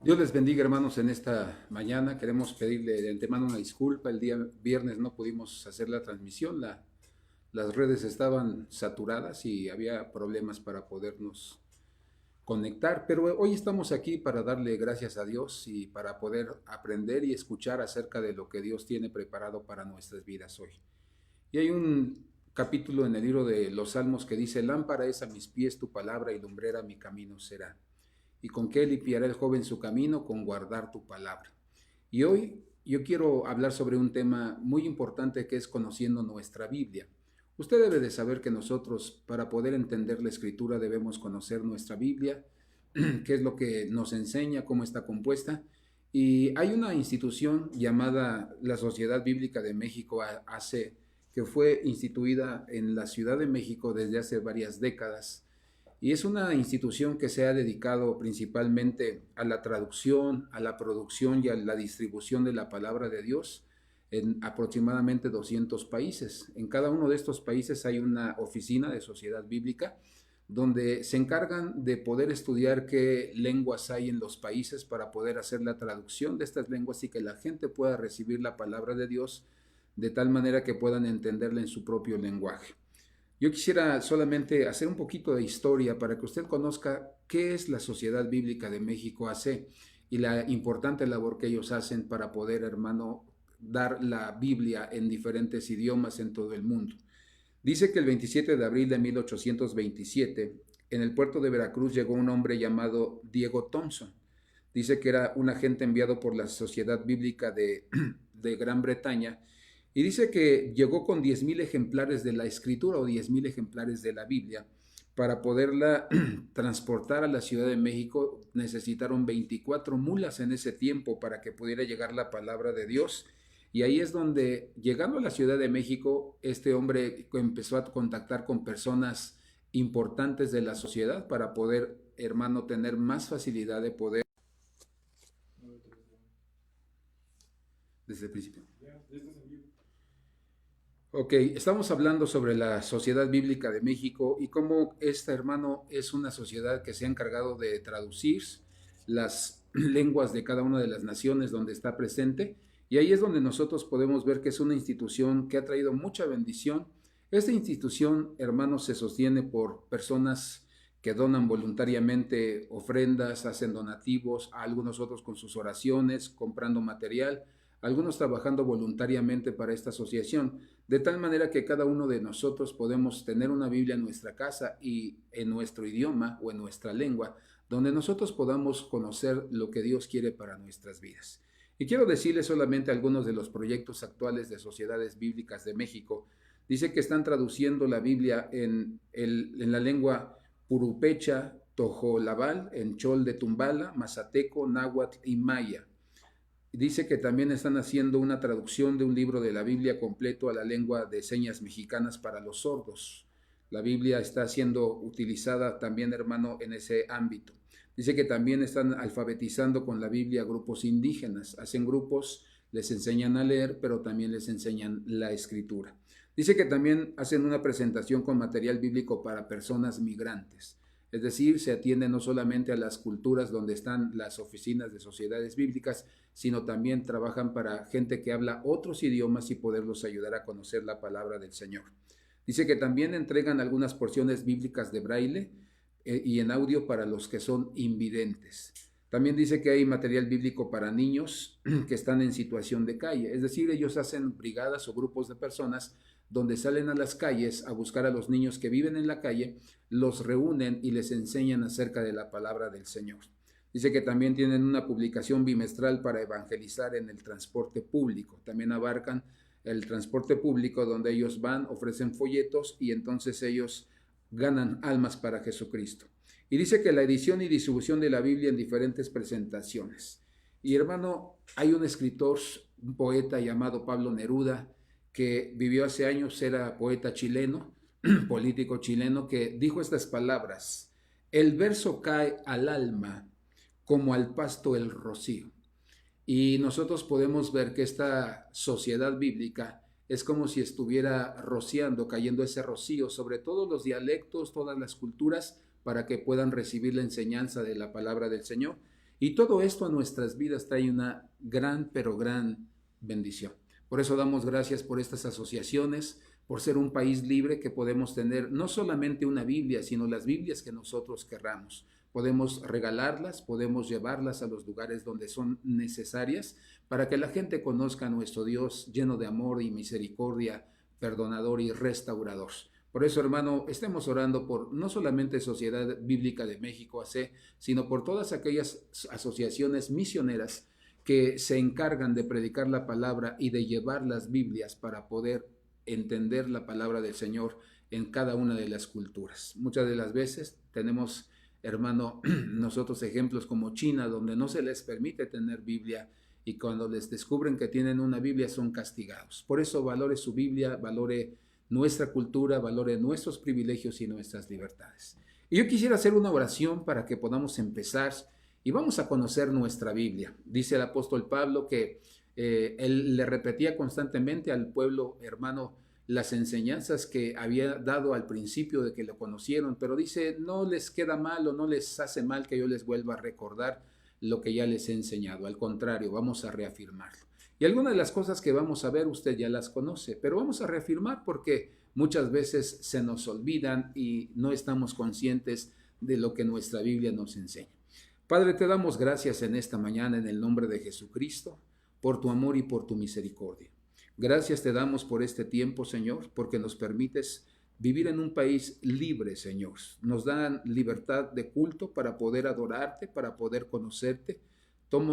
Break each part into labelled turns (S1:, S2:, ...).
S1: Dios les bendiga, hermanos, en esta mañana. Queremos pedirle de antemano una disculpa. El día viernes no pudimos hacer la transmisión. Las redes estaban saturadas y había problemas para podernos conectar. Pero hoy estamos aquí para darle gracias a Dios y para poder aprender y escuchar acerca de lo que Dios tiene preparado para nuestras vidas hoy. Y hay un capítulo en el libro de los Salmos que dice: lámpara es a mis pies tu palabra y lumbrera mi camino será. ¿Y con qué limpiará el joven su camino? Con guardar tu palabra. Y hoy yo quiero hablar sobre un tema muy importante, que es conociendo nuestra Biblia. Usted debe de saber que nosotros, para poder entender la escritura, debemos conocer nuestra Biblia, qué es lo que nos enseña, cómo está compuesta. Y hay una institución llamada la Sociedad Bíblica de México, AC, que fue instituida en la Ciudad de México desde hace varias décadas, y es una institución que se ha dedicado principalmente a la traducción, a la producción y a la distribución de la palabra de Dios en aproximadamente 200 países. En cada uno de estos países hay una oficina de sociedad bíblica donde se encargan de poder estudiar qué lenguas hay en los países para poder hacer la traducción de estas lenguas y que la gente pueda recibir la palabra de Dios de tal manera que puedan entenderla en su propio lenguaje. Yo quisiera solamente hacer un poquito de historia para que usted conozca qué es la Sociedad Bíblica de México AC y la importante labor que ellos hacen para poder, hermano, dar la Biblia en diferentes idiomas en todo el mundo. Dice que el 27 de abril de 1827, en el puerto de Veracruz llegó un hombre llamado Diego Thompson. Dice que era un agente enviado por la Sociedad Bíblica de Gran Bretaña, y dice que llegó con 10,000 ejemplares de la escritura o 10,000 ejemplares de la Biblia. Para poderla transportar a la Ciudad de México necesitaron 24 mulas en ese tiempo para que pudiera llegar la palabra de Dios. Y ahí es donde, llegando a la Ciudad de México, este hombre empezó a contactar con personas importantes de la sociedad para poder, hermano, tener más facilidad de poder desde el principio. Ok, estamos hablando sobre la Sociedad Bíblica de México y cómo esta, hermano, es una sociedad que se ha encargado de traducir las lenguas de cada una de las naciones donde está presente. Y ahí es donde nosotros podemos ver que es una institución que ha traído mucha bendición. Esta institución, hermano, se sostiene por personas que donan voluntariamente ofrendas, hacen donativos, a algunos otros con sus oraciones, comprando material, algunos trabajando voluntariamente para esta asociación, de tal manera que cada uno de nosotros podemos tener una Biblia en nuestra casa y en nuestro idioma o en nuestra lengua, donde nosotros podamos conocer lo que Dios quiere para nuestras vidas. Y quiero decirles solamente algunos de los proyectos actuales de Sociedades Bíblicas de México. Dice que están traduciendo la Biblia en la lengua purupecha, tojolabal, en chol de Tumbala, mazateco, náhuatl y maya. Dice que también están haciendo una traducción de un libro de la Biblia completo a la lengua de señas mexicanas para los sordos. La Biblia está siendo utilizada también, hermano, en ese ámbito. Dice que también están alfabetizando con la Biblia grupos indígenas. Hacen grupos, les enseñan a leer, pero también les enseñan la escritura. Dice que también hacen una presentación con material bíblico para personas migrantes. Es decir, se atiende no solamente a las culturas donde están las oficinas de sociedades bíblicas, sino también trabajan para gente que habla otros idiomas y poderlos ayudar a conocer la palabra del Señor. Dice que también entregan algunas porciones bíblicas de braille y en audio para los que son invidentes. También dice que hay material bíblico para niños que están en situación de calle, es decir, ellos hacen brigadas o grupos de personas donde salen a las calles a buscar a los niños que viven en la calle, los reúnen y les enseñan acerca de la palabra del Señor. Dice que también tienen una publicación bimestral para evangelizar en el transporte público. También abarcan el transporte público donde ellos van, ofrecen folletos y entonces ellos ganan almas para Jesucristo. Y dice que la edición y distribución de la Biblia en diferentes presentaciones. Y hermano, hay un escritor, un poeta llamado Pablo Neruda, que vivió hace años, era poeta chileno, político chileno, que dijo estas palabras: el verso cae al alma como al pasto el rocío. Y nosotros podemos ver que esta sociedad bíblica es como si estuviera rociando, cayendo ese rocío sobre todos los dialectos, todas las culturas, para que puedan recibir la enseñanza de la palabra del Señor. Y todo esto a nuestras vidas trae una gran, pero gran bendición. Por eso damos gracias por estas asociaciones, por ser un país libre que podemos tener no solamente una Biblia, sino las Biblias que nosotros querramos. Podemos regalarlas, podemos llevarlas a los lugares donde son necesarias para que la gente conozca a nuestro Dios lleno de amor y misericordia, perdonador y restaurador. Por eso, hermano, estemos orando por no solamente Sociedad Bíblica de México, AC, sino por todas aquellas asociaciones misioneras que se encargan de predicar la palabra y de llevar las Biblias para poder entender la palabra del Señor en cada una de las culturas. Muchas de las veces tenemos, hermano, nosotros ejemplos como China, donde no se les permite tener Biblia y cuando les descubren que tienen una Biblia son castigados. Por eso valore su Biblia, valore nuestra cultura, valore nuestros privilegios y nuestras libertades. Y yo quisiera hacer una oración para que podamos empezar y vamos a conocer nuestra Biblia. Dice el apóstol Pablo que él le repetía constantemente al pueblo hermano las enseñanzas que había dado al principio de que lo conocieron, pero dice, no les queda mal o no les hace mal que yo les vuelva a recordar lo que ya les he enseñado. Al contrario, vamos a reafirmarlo. Y algunas de las cosas que vamos a ver usted ya las conoce, pero vamos a reafirmar porque muchas veces se nos olvidan y no estamos conscientes de lo que nuestra Biblia nos enseña. Padre, te damos gracias en esta mañana en el nombre de Jesucristo, por tu amor y por tu misericordia. Gracias te damos por este tiempo, Señor, porque nos permites vivir en un país libre, Señor. Nos dan libertad de culto para poder adorarte, para poder conocerte.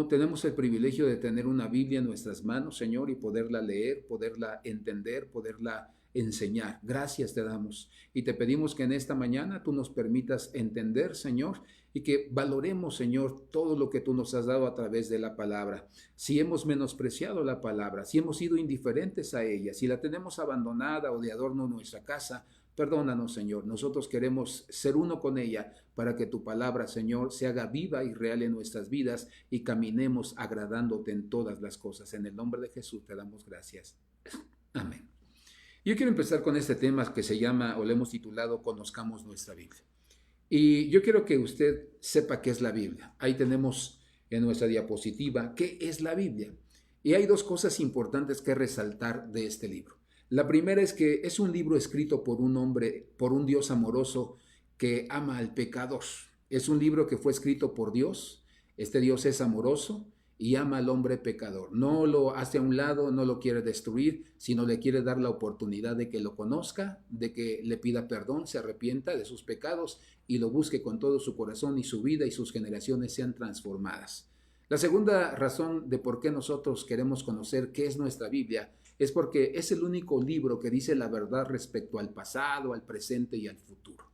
S1: Tenemos el privilegio de tener una Biblia en nuestras manos, Señor, y poderla leer, poderla entender, poderla enseñar. Gracias te damos y te pedimos que en esta mañana tú nos permitas entender, Señor, y que valoremos, Señor, todo lo que tú nos has dado a través de la palabra. Si hemos menospreciado la palabra, si hemos sido indiferentes a ella, si la tenemos abandonada o de adorno en nuestra casa, perdónanos, Señor. Nosotros queremos ser uno con ella para que tu palabra, Señor, se haga viva y real en nuestras vidas y caminemos agradándote en todas las cosas. En el nombre de Jesús te damos gracias. Amén. Yo quiero empezar con este tema que se llama, o le hemos titulado, Conozcamos nuestra Biblia. Y yo quiero que usted sepa qué es la Biblia. Ahí tenemos en nuestra diapositiva qué es la Biblia. Y hay dos cosas importantes que resaltar de este libro. La primera es que es un libro escrito por un hombre, por un Dios amoroso que ama al pecador. Es un libro que fue escrito por Dios. Este Dios es amoroso y ama al hombre pecador. No lo hace a un lado, no lo quiere destruir, sino le quiere dar la oportunidad de que lo conozca, de que le pida perdón, se arrepienta de sus pecados y lo busque con todo su corazón y su vida y sus generaciones sean transformadas. La segunda razón de por qué nosotros queremos conocer qué es nuestra Biblia es porque es el único libro que dice la verdad respecto al pasado, al presente y al futuro.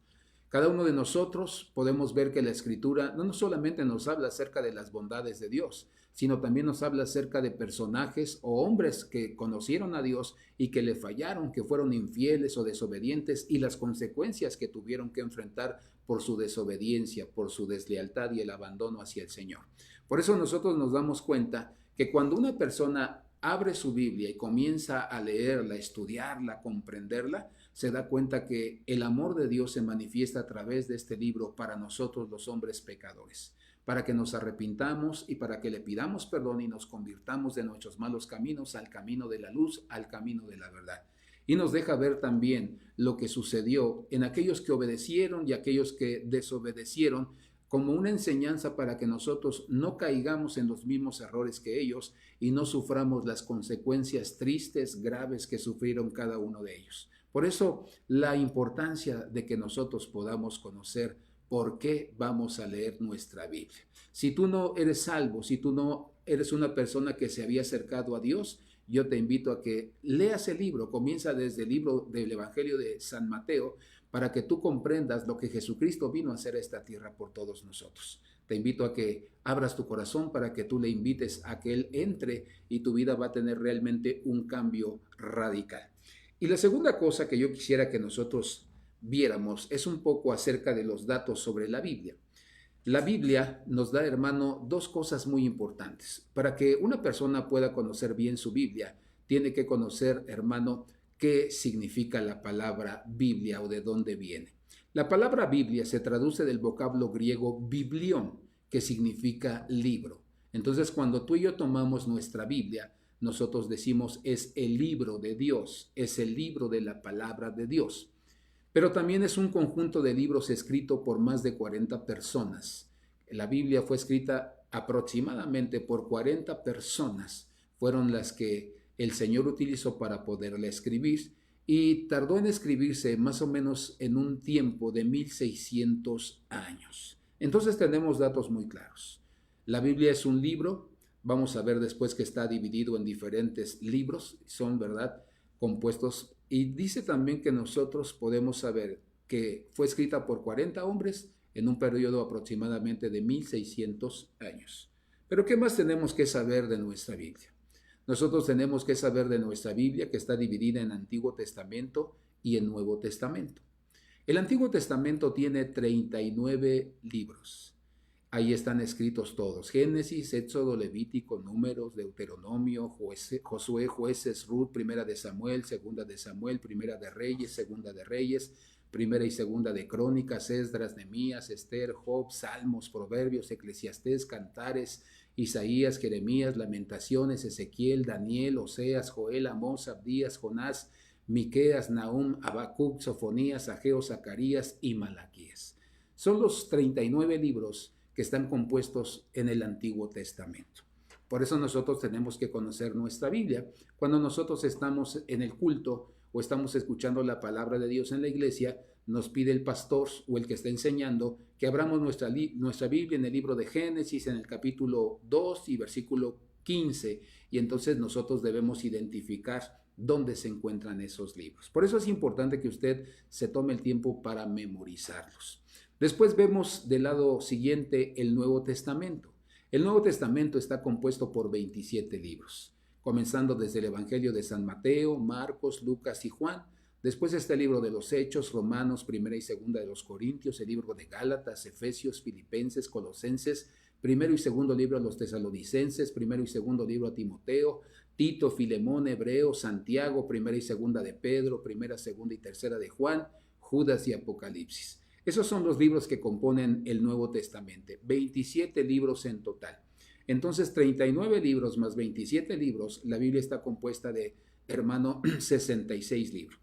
S1: Cada uno de nosotros podemos ver que la Escritura no solamente nos habla acerca de las bondades de Dios, sino también nos habla acerca de personajes o hombres que conocieron a Dios y que le fallaron, que fueron infieles o desobedientes y las consecuencias que tuvieron que enfrentar por su desobediencia, por su deslealtad y el abandono hacia el Señor. Por eso nosotros nos damos cuenta que cuando una persona abre su Biblia y comienza a leerla, a estudiarla, a comprenderla, se da cuenta que el amor de Dios se manifiesta a través de este libro para nosotros los hombres pecadores, para que nos arrepintamos y para que le pidamos perdón y nos convirtamos de nuestros malos caminos al camino de la luz, al camino de la verdad. Y nos deja ver también lo que sucedió en aquellos que obedecieron y aquellos que desobedecieron, como una enseñanza para que nosotros no caigamos en los mismos errores que ellos y no suframos las consecuencias tristes, graves que sufrieron cada uno de ellos. Por eso la importancia de que nosotros podamos conocer por qué vamos a leer nuestra Biblia. Si tú no eres salvo, si tú no eres una persona que se había acercado a Dios, yo te invito a que leas el libro. Comienza desde el libro del Evangelio de San Mateo para que tú comprendas lo que Jesucristo vino a hacer a esta tierra por todos nosotros. Te invito a que abras tu corazón para que tú le invites a que Él entre y tu vida va a tener realmente un cambio radical. Y la segunda cosa que yo quisiera que nosotros viéramos es un poco acerca de los datos sobre la Biblia. La Biblia nos da, hermano, dos cosas muy importantes. Para que una persona pueda conocer bien su Biblia, tiene que conocer, hermano, qué significa la palabra Biblia o de dónde viene. La palabra Biblia se traduce del vocablo griego biblión, que significa libro. Entonces, cuando tú y yo tomamos nuestra Biblia, nosotros decimos es el libro de Dios, es el libro de la palabra de Dios. Pero también es un conjunto de libros escrito por más de 40 personas. La Biblia fue escrita aproximadamente por 40 personas, fueron las que el Señor utilizó para poderla escribir, y tardó en escribirse más o menos en un tiempo de 1600 años. Entonces tenemos datos muy claros. La Biblia es un libro, vamos a ver después que está dividido en diferentes libros, son, ¿verdad?, compuestos, y dice también que nosotros podemos saber que fue escrita por 40 hombres en un periodo aproximadamente de 1600 años. Pero ¿qué más tenemos que saber de nuestra Biblia? Nosotros tenemos que saber de nuestra Biblia que está dividida en Antiguo Testamento y en Nuevo Testamento. El Antiguo Testamento tiene 39 libros. Ahí están escritos todos: Génesis, Éxodo, Levítico, Números, Deuteronomio, Josué, Jueces, Ruth, Primera de Samuel, Segunda de Samuel, Primera de Reyes, Segunda de Reyes, Primera y Segunda de Crónicas, Esdras, Nehemías, Esther, Job, Salmos, Proverbios, Eclesiastés, Cantares, Isaías, Jeremías, Lamentaciones, Ezequiel, Daniel, Oseas, Joel, Amós, Abdías, Jonás, Miqueas, Nahum, Habacuc, Sofonías, Ageo, Zacarías y Malaquías. Son los 39 libros que están compuestos en el Antiguo Testamento. Por eso nosotros tenemos que conocer nuestra Biblia. Cuando nosotros estamos en el culto o estamos escuchando la palabra de Dios en la iglesia, nos pide el pastor o el que está enseñando que abramos nuestra Biblia en el libro de Génesis, en el capítulo 2 y versículo 15, y entonces nosotros debemos identificar dónde se encuentran esos libros. Por eso es importante que usted se tome el tiempo para memorizarlos. Después vemos del lado siguiente el Nuevo Testamento. El Nuevo Testamento está compuesto por 27 libros, comenzando desde el Evangelio de San Mateo, Marcos, Lucas y Juan. Después está el libro de los Hechos, Romanos, Primera y Segunda de los Corintios, el libro de Gálatas, Efesios, Filipenses, Colosenses, primero y segundo libro a los Tesalonicenses, primero y segundo libro a Timoteo, Tito, Filemón, Hebreo, Santiago, primera y segunda de Pedro, primera, segunda y tercera de Juan, Judas y Apocalipsis. Esos son los libros que componen el Nuevo Testamento, 27 libros en total. Entonces, 39 libros más 27 libros, la Biblia está compuesta de, hermano, 66 libros.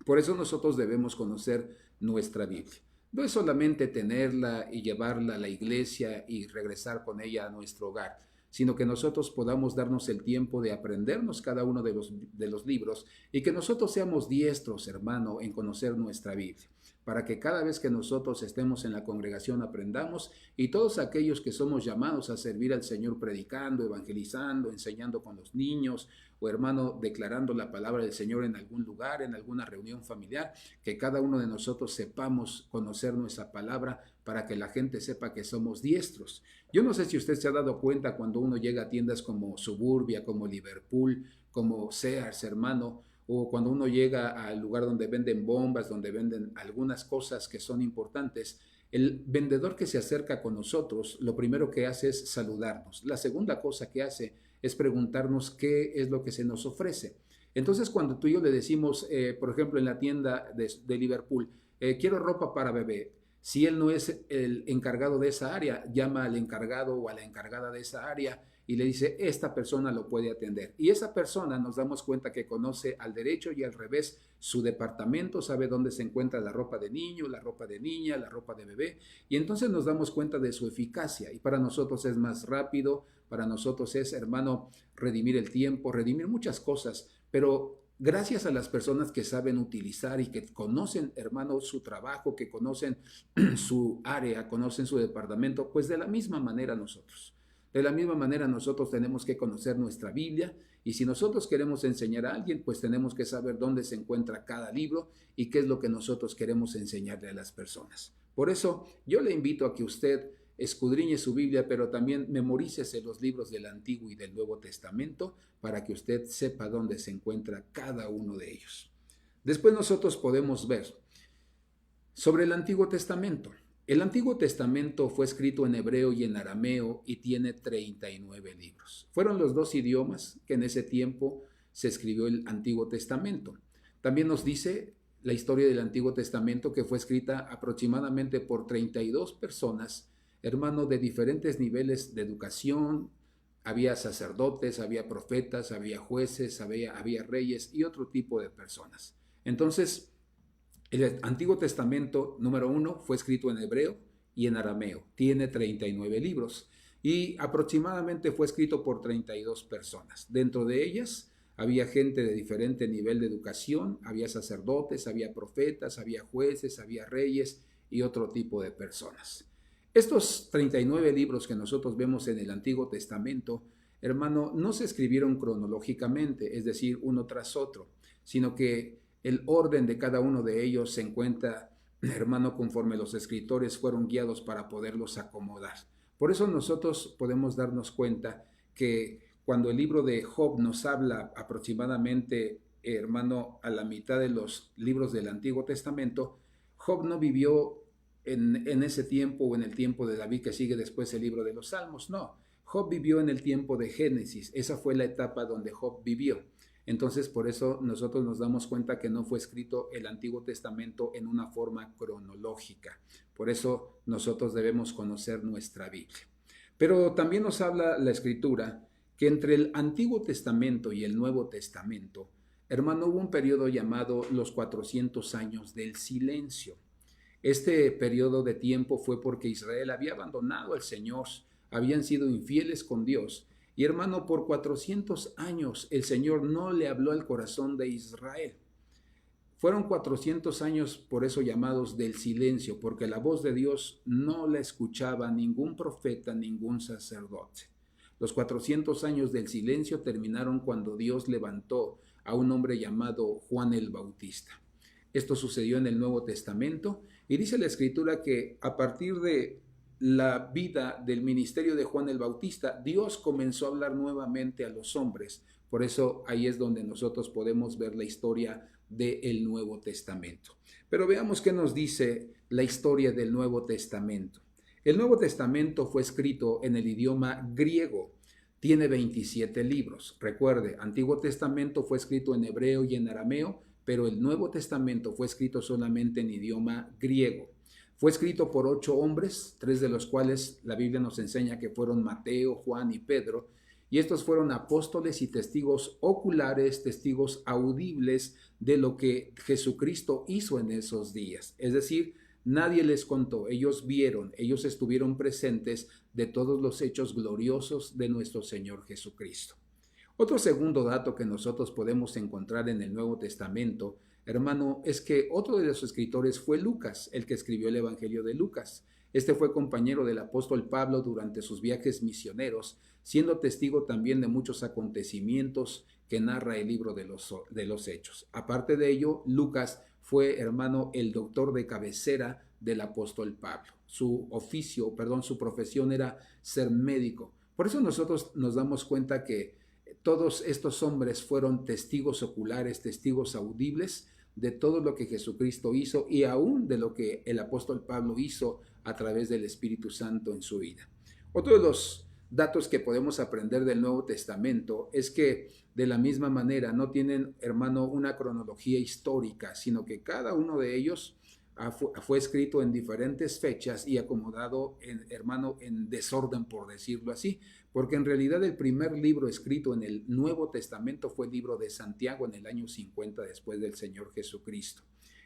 S1: Por eso nosotros debemos conocer nuestra Biblia. No es solamente tenerla y llevarla a la iglesia y regresar con ella a nuestro hogar, sino que nosotros podamos darnos el tiempo de aprendernos cada uno de los libros y que nosotros seamos diestros, hermano, en conocer nuestra Biblia, para que cada vez que nosotros estemos en la congregación aprendamos, y todos aquellos que somos llamados a servir al Señor predicando, evangelizando, enseñando con los niños, o hermano, declarando la palabra del Señor en algún lugar, en alguna reunión familiar, que cada uno de nosotros sepamos conocer nuestra palabra para que la gente sepa que somos diestros. Yo no sé si usted se ha dado cuenta cuando uno llega a tiendas como Suburbia, como Liverpool, como Sears, hermano, o cuando uno llega al lugar donde venden bombas, donde venden algunas cosas que son importantes, el vendedor que se acerca con nosotros, lo primero que hace es saludarnos. La segunda cosa que hace es preguntarnos qué es lo que se nos ofrece. Entonces, cuando tú y yo le decimos, por ejemplo, en la tienda de Liverpool, quiero ropa para bebé, si él no es el encargado de esa área, llama al encargado o a la encargada de esa área y le dice, esta persona lo puede atender. Y esa persona nos damos cuenta que conoce al derecho y al revés su departamento, sabe dónde se encuentra la ropa de niño, la ropa de niña, la ropa de bebé, y entonces nos damos cuenta de su eficacia. Y para nosotros es más rápido, para nosotros es, hermano, redimir el tiempo, redimir muchas cosas, pero gracias a las personas que saben utilizar y que conocen, hermano, su trabajo, que conocen su área, conocen su departamento, pues de la misma manera nosotros. De la misma manera nosotros tenemos que conocer nuestra Biblia, y si nosotros queremos enseñar a alguien, pues tenemos que saber dónde se encuentra cada libro y qué es lo que nosotros queremos enseñarle a las personas. Por eso yo le invito a que usted escudriñe su Biblia, pero también memorícese los libros del Antiguo y del Nuevo Testamento para que usted sepa dónde se encuentra cada uno de ellos. Después nosotros podemos ver sobre el Antiguo Testamento. El Antiguo Testamento fue escrito en hebreo y en arameo y tiene 39 libros. Fueron los dos idiomas que en ese tiempo se escribió el Antiguo Testamento. También nos dice la historia del Antiguo Testamento que fue escrita aproximadamente por 32 personas hermano, de diferentes niveles de educación. Había sacerdotes, había profetas, había jueces, había reyes y otro tipo de personas. Entonces, el Antiguo Testamento, número uno, fue escrito en hebreo y en arameo. Tiene 39 libros y aproximadamente fue escrito por 32 personas. Dentro de ellas había gente de diferente nivel de educación, había sacerdotes, había profetas, había jueces, había reyes y otro tipo de personas. Estos 39 libros que nosotros vemos en el Antiguo Testamento, hermano, no se escribieron cronológicamente, es decir, uno tras otro, sino que el orden de cada uno de ellos se encuentra, hermano, conforme los escritores fueron guiados para poderlos acomodar. Por eso nosotros podemos darnos cuenta que cuando el libro de Job nos habla aproximadamente, hermano, a la mitad de los libros del Antiguo Testamento, Job no vivió en ese tiempo o en el tiempo de David que sigue después el libro de los Salmos, no. Job vivió en el tiempo de Génesis, esa fue la etapa donde Job vivió. Entonces, por eso nosotros nos damos cuenta que no fue escrito el Antiguo Testamento en una forma cronológica. Por eso nosotros debemos conocer nuestra Biblia. Pero también nos habla la Escritura que entre el Antiguo Testamento y el Nuevo Testamento, hermano, hubo un periodo llamado los 400 años del silencio. Este periodo de tiempo fue porque Israel había abandonado al Señor, habían sido infieles con Dios. Y hermano, por 400 años el Señor no le habló al corazón de Israel. Fueron 400 años por eso llamados del silencio, porque la voz de Dios no la escuchaba ningún profeta, ningún sacerdote. Los 400 años del silencio terminaron cuando Dios levantó a un hombre llamado Juan el Bautista. Esto sucedió en el Nuevo Testamento y dice la Escritura que a partir de la vida del ministerio de Juan el Bautista, Dios comenzó a hablar nuevamente a los hombres. Por eso ahí es donde nosotros podemos ver la historia del Nuevo Testamento. Pero veamos qué nos dice la historia del Nuevo Testamento. El Nuevo Testamento fue escrito en el idioma griego. Tiene 27 libros. Recuerde, Antiguo Testamento fue escrito en hebreo y en arameo, pero el Nuevo Testamento fue escrito solamente en idioma griego. Fue escrito por 8 hombres, 3 de los cuales la Biblia nos enseña que fueron Mateo, Juan y Pedro, y estos fueron apóstoles y testigos oculares, testigos audibles de lo que Jesucristo hizo en esos días. Es decir, nadie les contó, ellos vieron, ellos estuvieron presentes de todos los hechos gloriosos de nuestro Señor Jesucristo. Otro segundo dato que nosotros podemos encontrar en el Nuevo Testamento, hermano, es que otro de los escritores fue Lucas, el que escribió el Evangelio de Lucas. Este fue compañero del apóstol Pablo durante sus viajes misioneros, siendo testigo también de muchos acontecimientos que narra el libro de los Hechos. Aparte de ello, Lucas fue, hermano, el doctor de cabecera del apóstol Pablo. Su profesión era ser médico. Por eso nosotros nos damos cuenta que todos estos hombres fueron testigos oculares, testigos audibles de todo lo que Jesucristo hizo y aún de lo que el apóstol Pablo hizo a través del Espíritu Santo en su vida. Otro de los datos que podemos aprender del Nuevo Testamento es que de la misma manera no tienen, hermano, una cronología histórica, sino que cada uno de ellos fue escrito en diferentes fechas y acomodado, hermano, en desorden, por decirlo así, porque en realidad el primer libro escrito en el Nuevo Testamento fue el libro de Santiago en el año 50 después del Señor Jesucristo.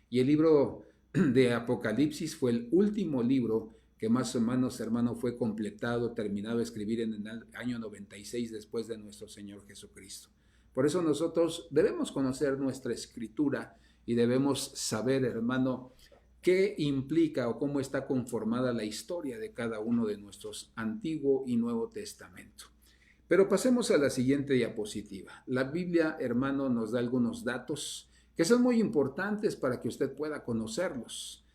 S1: Y el libro de Apocalipsis fue el último libro que más o menos, hermano, fue completado, terminado de escribir en el año 96 después de nuestro Señor Jesucristo. Por eso nosotros debemos conocer nuestra escritura y debemos saber, hermano, qué implica o cómo está conformada la historia de cada uno de nuestros Antiguo y Nuevo Testamento. Pero pasemos a la siguiente diapositiva. La Biblia, hermano, nos da algunos datos que son muy importantes para que usted pueda conocerlos.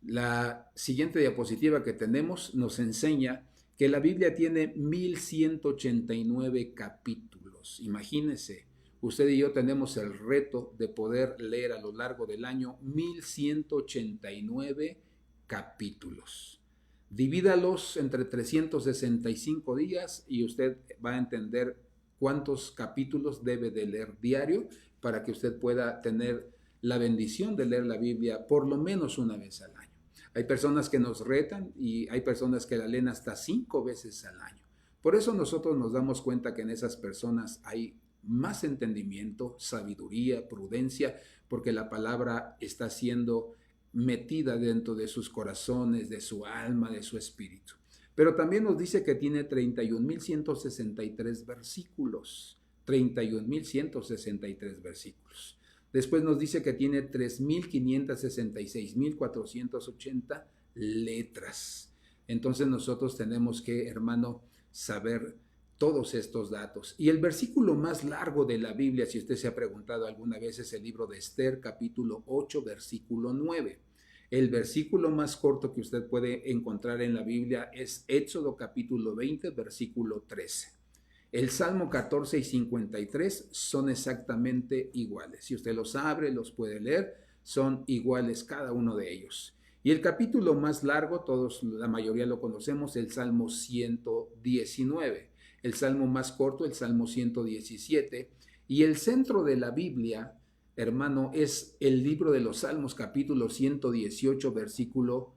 S1: La siguiente diapositiva que tenemos nos enseña que la Biblia tiene 1189 capítulos. Imagínense. Usted y yo tenemos el reto de poder leer a lo largo del año 1189 capítulos. Divídalos entre 365 días y usted va a entender cuántos capítulos debe de leer diario para que usted pueda tener la bendición de leer la Biblia por lo menos una vez al año. Hay personas que nos retan y hay personas que la leen hasta 5 veces al año. Por eso nosotros nos damos cuenta que en esas personas hay más entendimiento, sabiduría, prudencia, porque la palabra está siendo metida dentro de sus corazones, de su alma, de su espíritu. Pero también nos dice que tiene 31.163 versículos. 31.163 versículos. Después nos dice que tiene 3.566.480 letras. Entonces nosotros tenemos que, hermano, saber todos estos datos. Y el versículo más largo de la Biblia, si usted se ha preguntado alguna vez, es el libro de Esther, capítulo 8, versículo 9. El versículo más corto que usted puede encontrar en la Biblia es Éxodo, capítulo 20, versículo 13. El Salmo 14 y 53 son exactamente iguales. Si usted los abre, los puede leer, son iguales cada uno de ellos. Y el capítulo más largo, todos, la mayoría lo conocemos, el Salmo 119. El Salmo más corto, el Salmo 117. Y el centro de la Biblia, hermano, es el libro de los Salmos, capítulo 118, versículo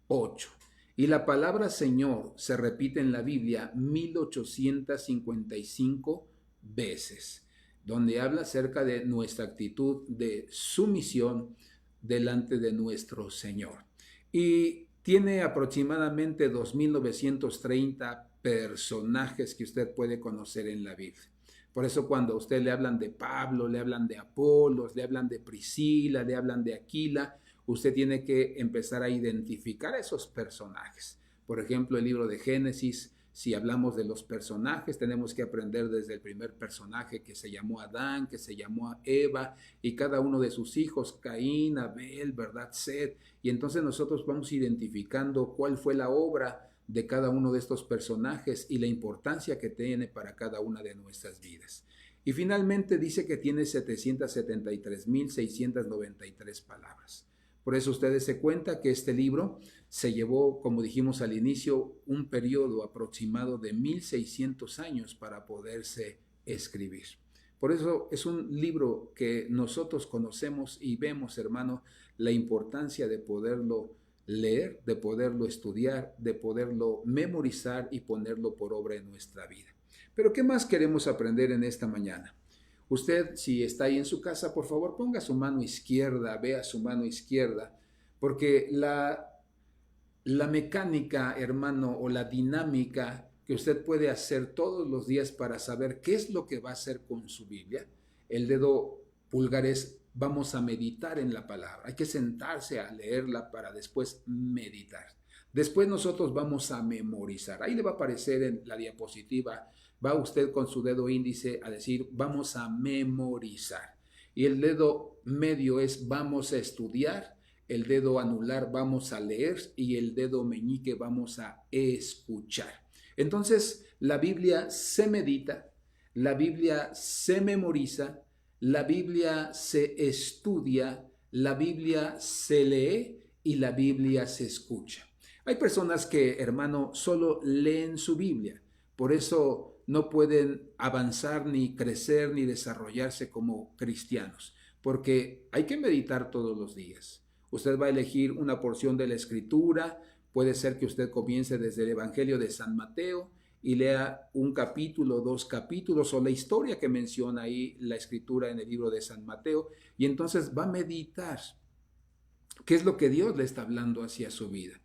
S1: 8. Y la palabra Señor se repite en la Biblia 1855 veces, donde habla acerca de nuestra actitud de sumisión delante de nuestro Señor. Y tiene aproximadamente 2.930 personajes que usted puede conocer en la Biblia. Por eso cuando a usted le hablan de Pablo, le hablan de Apolos, le hablan de Priscila, le hablan de Aquila, usted tiene que empezar a identificar a esos personajes. Por ejemplo, el libro de Génesis, si hablamos de los personajes, tenemos que aprender desde el primer personaje que se llamó Adán, que se llamó Eva, y cada uno de sus hijos, Caín, Abel, ¿verdad? Set. Y entonces nosotros vamos identificando cuál fue la obra de cada uno de estos personajes y la importancia que tiene para cada una de nuestras vidas. Y finalmente dice que tiene 773.693 palabras. Por eso ustedes se cuenta que este libro se llevó, como dijimos al inicio, un periodo aproximado de 1.600 años para poderse escribir. Por eso es un libro que nosotros conocemos y vemos, hermano, la importancia de poderlo leer, de poderlo estudiar, de poderlo memorizar y ponerlo por obra en nuestra vida. Pero ¿qué más queremos aprender en esta mañana? Usted, si está ahí en su casa, por favor, ponga su mano izquierda, vea su mano izquierda, porque la mecánica, hermano, o la dinámica que usted puede hacer todos los días para saber qué es lo que va a hacer con su Biblia, el dedo pulgar es: vamos a meditar en la palabra. Hay que sentarse a leerla para después meditar. Después nosotros vamos a memorizar. Ahí le va a aparecer en la diapositiva, va usted con su dedo índice a decir: vamos a memorizar. Y el dedo medio es: vamos a estudiar. El dedo anular: vamos a leer. Y el dedo meñique: vamos a escuchar. Entonces, la Biblia se medita, la Biblia se memoriza, la Biblia se estudia, la Biblia se lee y la Biblia se escucha. Hay personas que, hermano, solo leen su Biblia. Por eso no pueden avanzar, ni crecer, ni desarrollarse como cristianos, porque hay que meditar todos los días. Usted va a elegir una porción de la Escritura. Puede ser que usted comience desde el Evangelio de San Mateo y lea un capítulo, 2 capítulos, o la historia que menciona ahí la Escritura en el libro de San Mateo, y entonces va a meditar qué es lo que Dios le está hablando hacia su vida.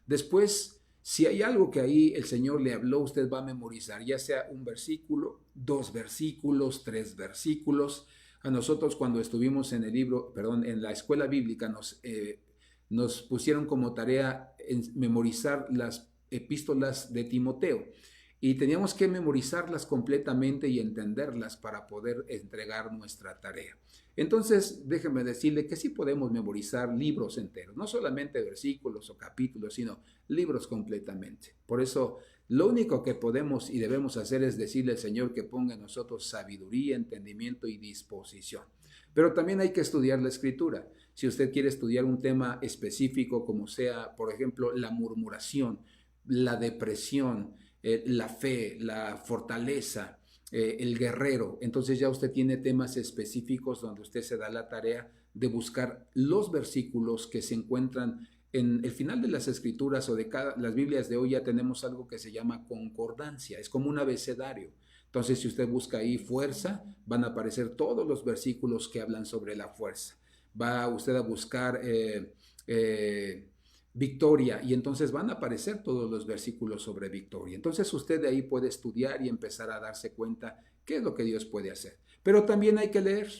S1: Después, si hay algo que ahí el Señor le habló, usted va a memorizar, ya sea un versículo, 2 versículos, 3 versículos. A nosotros, cuando estuvimos en en la escuela bíblica, nos pusieron como tarea memorizar las epístolas de Timoteo, y teníamos que memorizarlas completamente y entenderlas para poder entregar nuestra tarea. Entonces, déjeme decirle que sí podemos memorizar libros enteros, no solamente versículos o capítulos, sino libros completamente. Por eso, lo único que podemos y debemos hacer es decirle al Señor que ponga en nosotros sabiduría, entendimiento y disposición. Pero también hay que estudiar la Escritura. Si usted quiere estudiar un tema específico, como sea, por ejemplo, la murmuración, la depresión, la fe, la fortaleza, el guerrero, entonces ya usted tiene temas específicos donde usted se da la tarea de buscar los versículos que se encuentran en el final de las escrituras o de las Biblias de hoy ya tenemos algo que se llama concordancia, es como un abecedario. Entonces, si usted busca ahí fuerza, van a aparecer todos los versículos que hablan sobre la fuerza. Va usted a buscar victoria y entonces van a aparecer todos los versículos sobre victoria. Entonces usted de ahí puede estudiar y empezar a darse cuenta qué es lo que Dios puede hacer. Pero también hay que leer.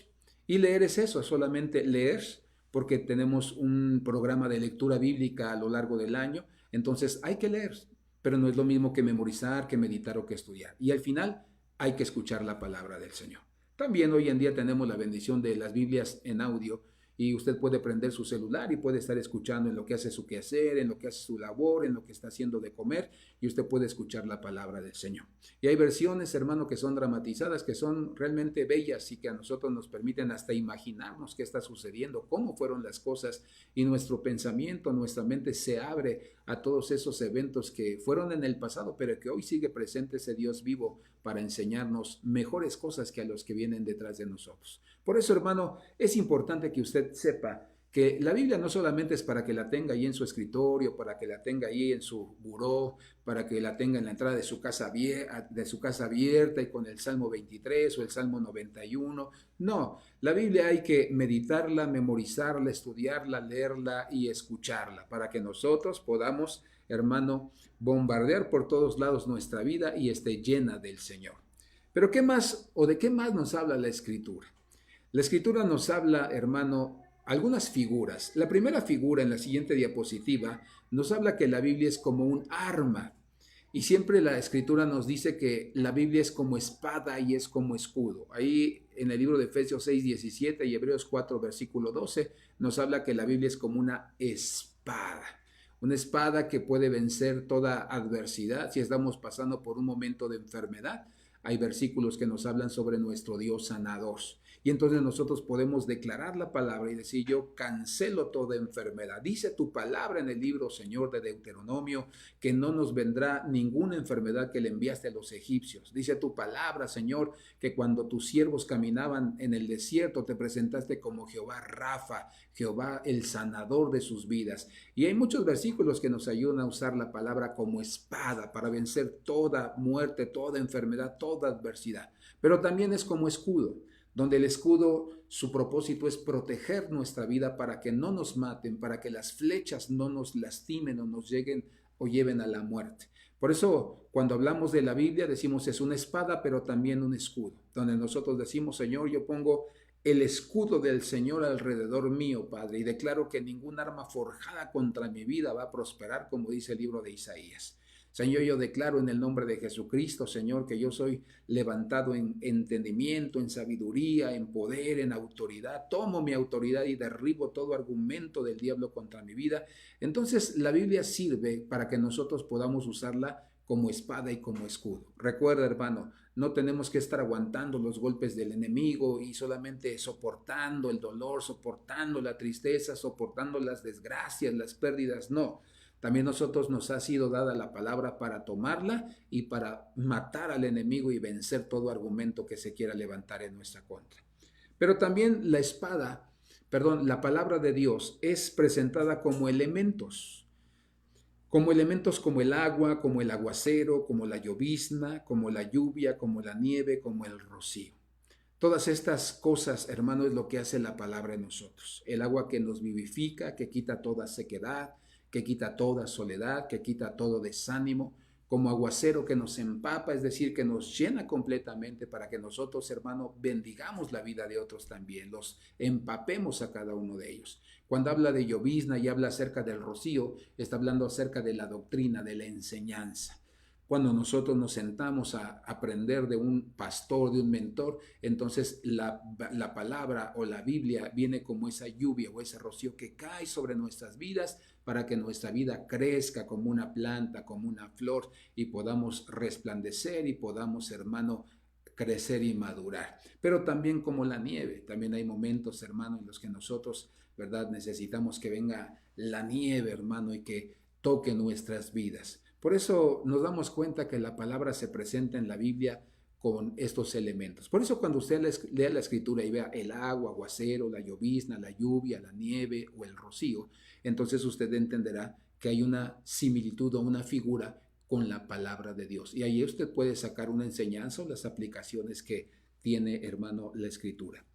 S1: Y leer es eso, solamente leer, porque tenemos un programa de lectura bíblica a lo largo del año. Entonces hay que leer, pero no es lo mismo que memorizar, que meditar o que estudiar. Y al final hay que escuchar la palabra del Señor. También hoy en día tenemos la bendición de las Biblias en audio y usted puede prender su celular y puede estar escuchando en lo que hace su quehacer, en lo que hace su labor, en lo que está haciendo de comer, y usted puede escuchar la palabra del Señor. Y hay versiones, hermano, que son dramatizadas, que son realmente bellas y que a nosotros nos permiten hasta imaginarnos qué está sucediendo, cómo fueron las cosas, y nuestro pensamiento, nuestra mente se abre a todos esos eventos que fueron en el pasado, pero que hoy sigue presente ese Dios vivo para enseñarnos mejores cosas que a los que vienen detrás de nosotros. Por eso, hermano, es importante que usted sepa que la Biblia no solamente es para que la tenga ahí en su escritorio, para que la tenga ahí en su buró, para que la tenga en la entrada de su casa abierta y con el Salmo 23 o el Salmo 91. No, la Biblia hay que meditarla, memorizarla, estudiarla, leerla y escucharla para que nosotros podamos, hermano, bombardear por todos lados nuestra vida y esté llena del Señor. Pero ¿qué más o de qué más nos habla la Escritura? La Escritura nos habla, hermano, algunas figuras. La primera figura en la siguiente diapositiva nos habla que la Biblia es como un arma. Y siempre la Escritura nos dice que la Biblia es como espada y es como escudo. Ahí en el libro de Efesios 6:17 y Hebreos 4, versículo 12, nos habla que la Biblia es como una espada. Una espada que puede vencer toda adversidad. Si estamos pasando por un momento de enfermedad, hay versículos que nos hablan sobre nuestro Dios sanador. Y entonces nosotros podemos declarar la palabra y decir: yo cancelo toda enfermedad. Dice tu palabra en el libro, Señor, de Deuteronomio, que no nos vendrá ninguna enfermedad que le enviaste a los egipcios. Dice tu palabra, Señor, que cuando tus siervos caminaban en el desierto te presentaste como Jehová Rafa, Jehová el sanador de sus vidas. Y hay muchos versículos que nos ayudan a usar la palabra como espada para vencer toda muerte, toda enfermedad, toda adversidad. Pero también es como escudo, donde el escudo, su propósito es proteger nuestra vida para que no nos maten, para que las flechas no nos lastimen o nos lleguen o lleven a la muerte. Por eso, cuando hablamos de la Biblia, decimos es una espada, pero también un escudo, donde nosotros decimos: Señor, yo pongo el escudo del Señor alrededor mío, Padre, y declaro que ningún arma forjada contra mi vida va a prosperar, como dice el libro de Isaías. Señor, yo declaro en el nombre de Jesucristo, Señor, que yo soy levantado en entendimiento, en sabiduría, en poder, en autoridad. Tomo mi autoridad y derribo todo argumento del diablo contra mi vida. Entonces, la Biblia sirve para que nosotros podamos usarla como espada y como escudo. Recuerda, hermano, no tenemos que estar aguantando los golpes del enemigo y solamente soportando el dolor, soportando la tristeza, soportando las desgracias, las pérdidas. No. También nosotros nos ha sido dada la palabra para tomarla y para matar al enemigo y vencer todo argumento que se quiera levantar en nuestra contra. Pero también la palabra de Dios es presentada como elementos como el agua, como el aguacero, como la llovizna, como la lluvia, como la nieve, como el rocío. Todas estas cosas, hermano, es lo que hace la palabra en nosotros. El agua que nos vivifica, que quita toda sequedad, que quita toda soledad, que quita todo desánimo, como aguacero que nos empapa, es decir, que nos llena completamente para que nosotros, hermano, bendigamos la vida de otros también, los empapemos a cada uno de ellos. Cuando habla de llovizna y habla acerca del rocío, está hablando acerca de la doctrina, de la enseñanza. Cuando nosotros nos sentamos a aprender de un pastor, de un mentor, entonces la palabra o la Biblia viene como esa lluvia o ese rocío que cae sobre nuestras vidas para que nuestra vida crezca como una planta, como una flor y podamos resplandecer y podamos, hermano, crecer y madurar. Pero también como la nieve, también hay momentos, hermano, en los que nosotros, ¿verdad?, necesitamos que venga la nieve, hermano, y que toque nuestras vidas. Por eso nos damos cuenta que la palabra se presenta en la Biblia con estos elementos. Por eso cuando usted lea la escritura y vea el agua, aguacero, la llovizna, la lluvia, la nieve o el rocío, entonces usted entenderá que hay una similitud o una figura con la palabra de Dios. Y ahí usted puede sacar una enseñanza o las aplicaciones que tiene, hermano, la escritura.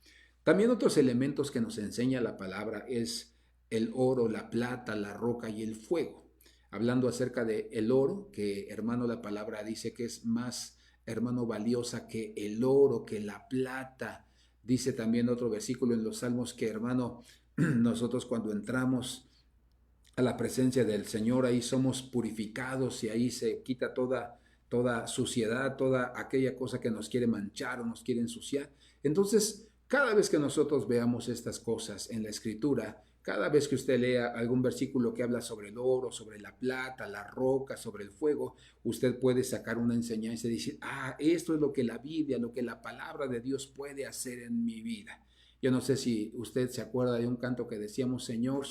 S1: También otros elementos que nos enseña la palabra es el oro, la plata, la roca y el fuego. Hablando acerca de el oro, que, hermano, la palabra dice que es más, hermano, valiosa que el oro, que la plata. Dice también otro versículo en los Salmos que, hermano, nosotros cuando entramos a la presencia del Señor, ahí somos purificados y ahí se quita toda suciedad, toda aquella cosa que nos quiere manchar o nos quiere ensuciar. Entonces, cada vez que nosotros veamos estas cosas en la Escritura, cada vez que usted lea algún versículo que habla sobre el oro, sobre la plata, la roca, sobre el fuego, usted puede sacar una enseñanza y decir, esto es lo que la Biblia, lo que la palabra de Dios puede hacer en mi vida. Yo no sé si usted se acuerda de un canto que decíamos, Señor,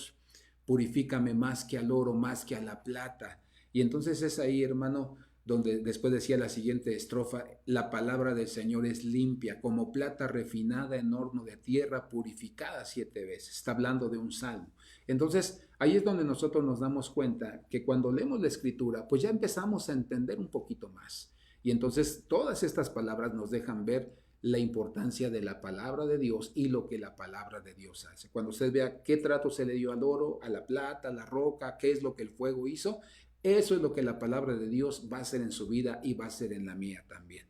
S1: purifícame más que al oro, más que a la plata. Y entonces es ahí, hermano, donde después decía la siguiente estrofa, la palabra del Señor es limpia, como plata refinada en horno de tierra, purificada 7 veces. Está hablando de un salmo. Entonces, ahí es donde nosotros nos damos cuenta que cuando leemos la Escritura, pues ya empezamos a entender un poquito más. Y entonces todas estas palabras nos dejan ver la importancia de la palabra de Dios y lo que la palabra de Dios hace. Cuando usted vea qué trato se le dio al oro, a la plata, a la roca, qué es lo que el fuego hizo, eso es lo que la palabra de Dios va a hacer en su vida y va a hacer en la mía también.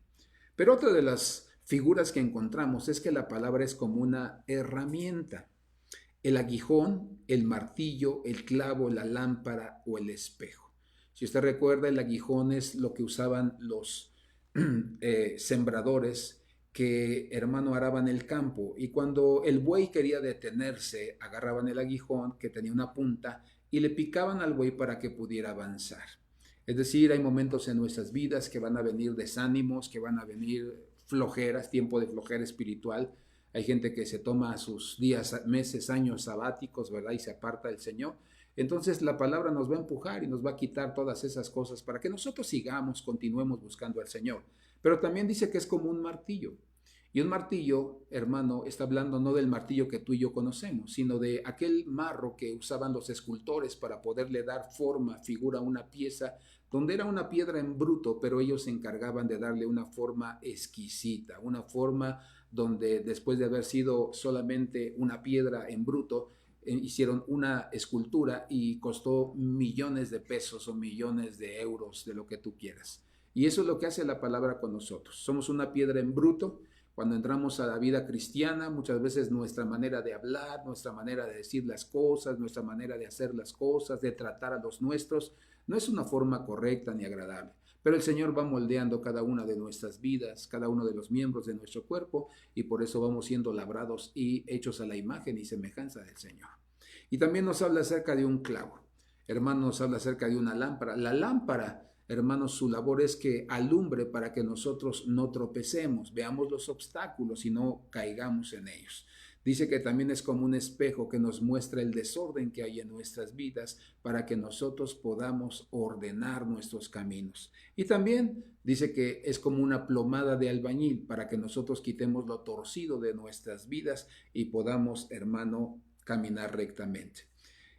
S1: Pero otra de las figuras que encontramos es que la palabra es como una herramienta. El aguijón, el martillo, el clavo, la lámpara o el espejo. Si usted recuerda, el aguijón es lo que usaban los sembradores que, hermano, araban el campo, y cuando el buey quería detenerse, agarraban el aguijón que tenía una punta y le picaban al buey para que pudiera avanzar. Es decir, hay momentos en nuestras vidas que van a venir desánimos, que van a venir flojeras, tiempo de flojera espiritual. Hay gente que se toma sus días, meses, años sabáticos, ¿verdad? Y se aparta del Señor. Entonces la palabra nos va a empujar y nos va a quitar todas esas cosas para que nosotros sigamos, continuemos buscando al Señor. Pero también dice que es como un martillo. Y un martillo, hermano, está hablando no del martillo que tú y yo conocemos, sino de aquel marro que usaban los escultores para poderle dar forma, figura a una pieza, donde era una piedra en bruto, pero ellos se encargaban de darle una forma exquisita, una forma donde después de haber sido solamente una piedra en bruto, hicieron una escultura y costó millones de pesos o millones de euros, de lo que tú quieras. Y eso es lo que hace la palabra con nosotros. Somos una piedra en bruto. Cuando entramos a la vida cristiana, muchas veces nuestra manera de hablar, nuestra manera de decir las cosas, nuestra manera de hacer las cosas, de tratar a los nuestros, no es una forma correcta ni agradable. Pero el Señor va moldeando cada una de nuestras vidas, cada uno de los miembros de nuestro cuerpo, y por eso vamos siendo labrados y hechos a la imagen y semejanza del Señor. Y también nos habla acerca de un clavo. Hermano, nos habla acerca de una lámpara. La lámpara, hermanos, su labor es que alumbre para que nosotros no tropecemos, veamos los obstáculos y no caigamos en ellos. Dice que también es como un espejo que nos muestra el desorden que hay en nuestras vidas para que nosotros podamos ordenar nuestros caminos. Y también dice que es como una plomada de albañil para que nosotros quitemos lo torcido de nuestras vidas y podamos, hermano, caminar rectamente.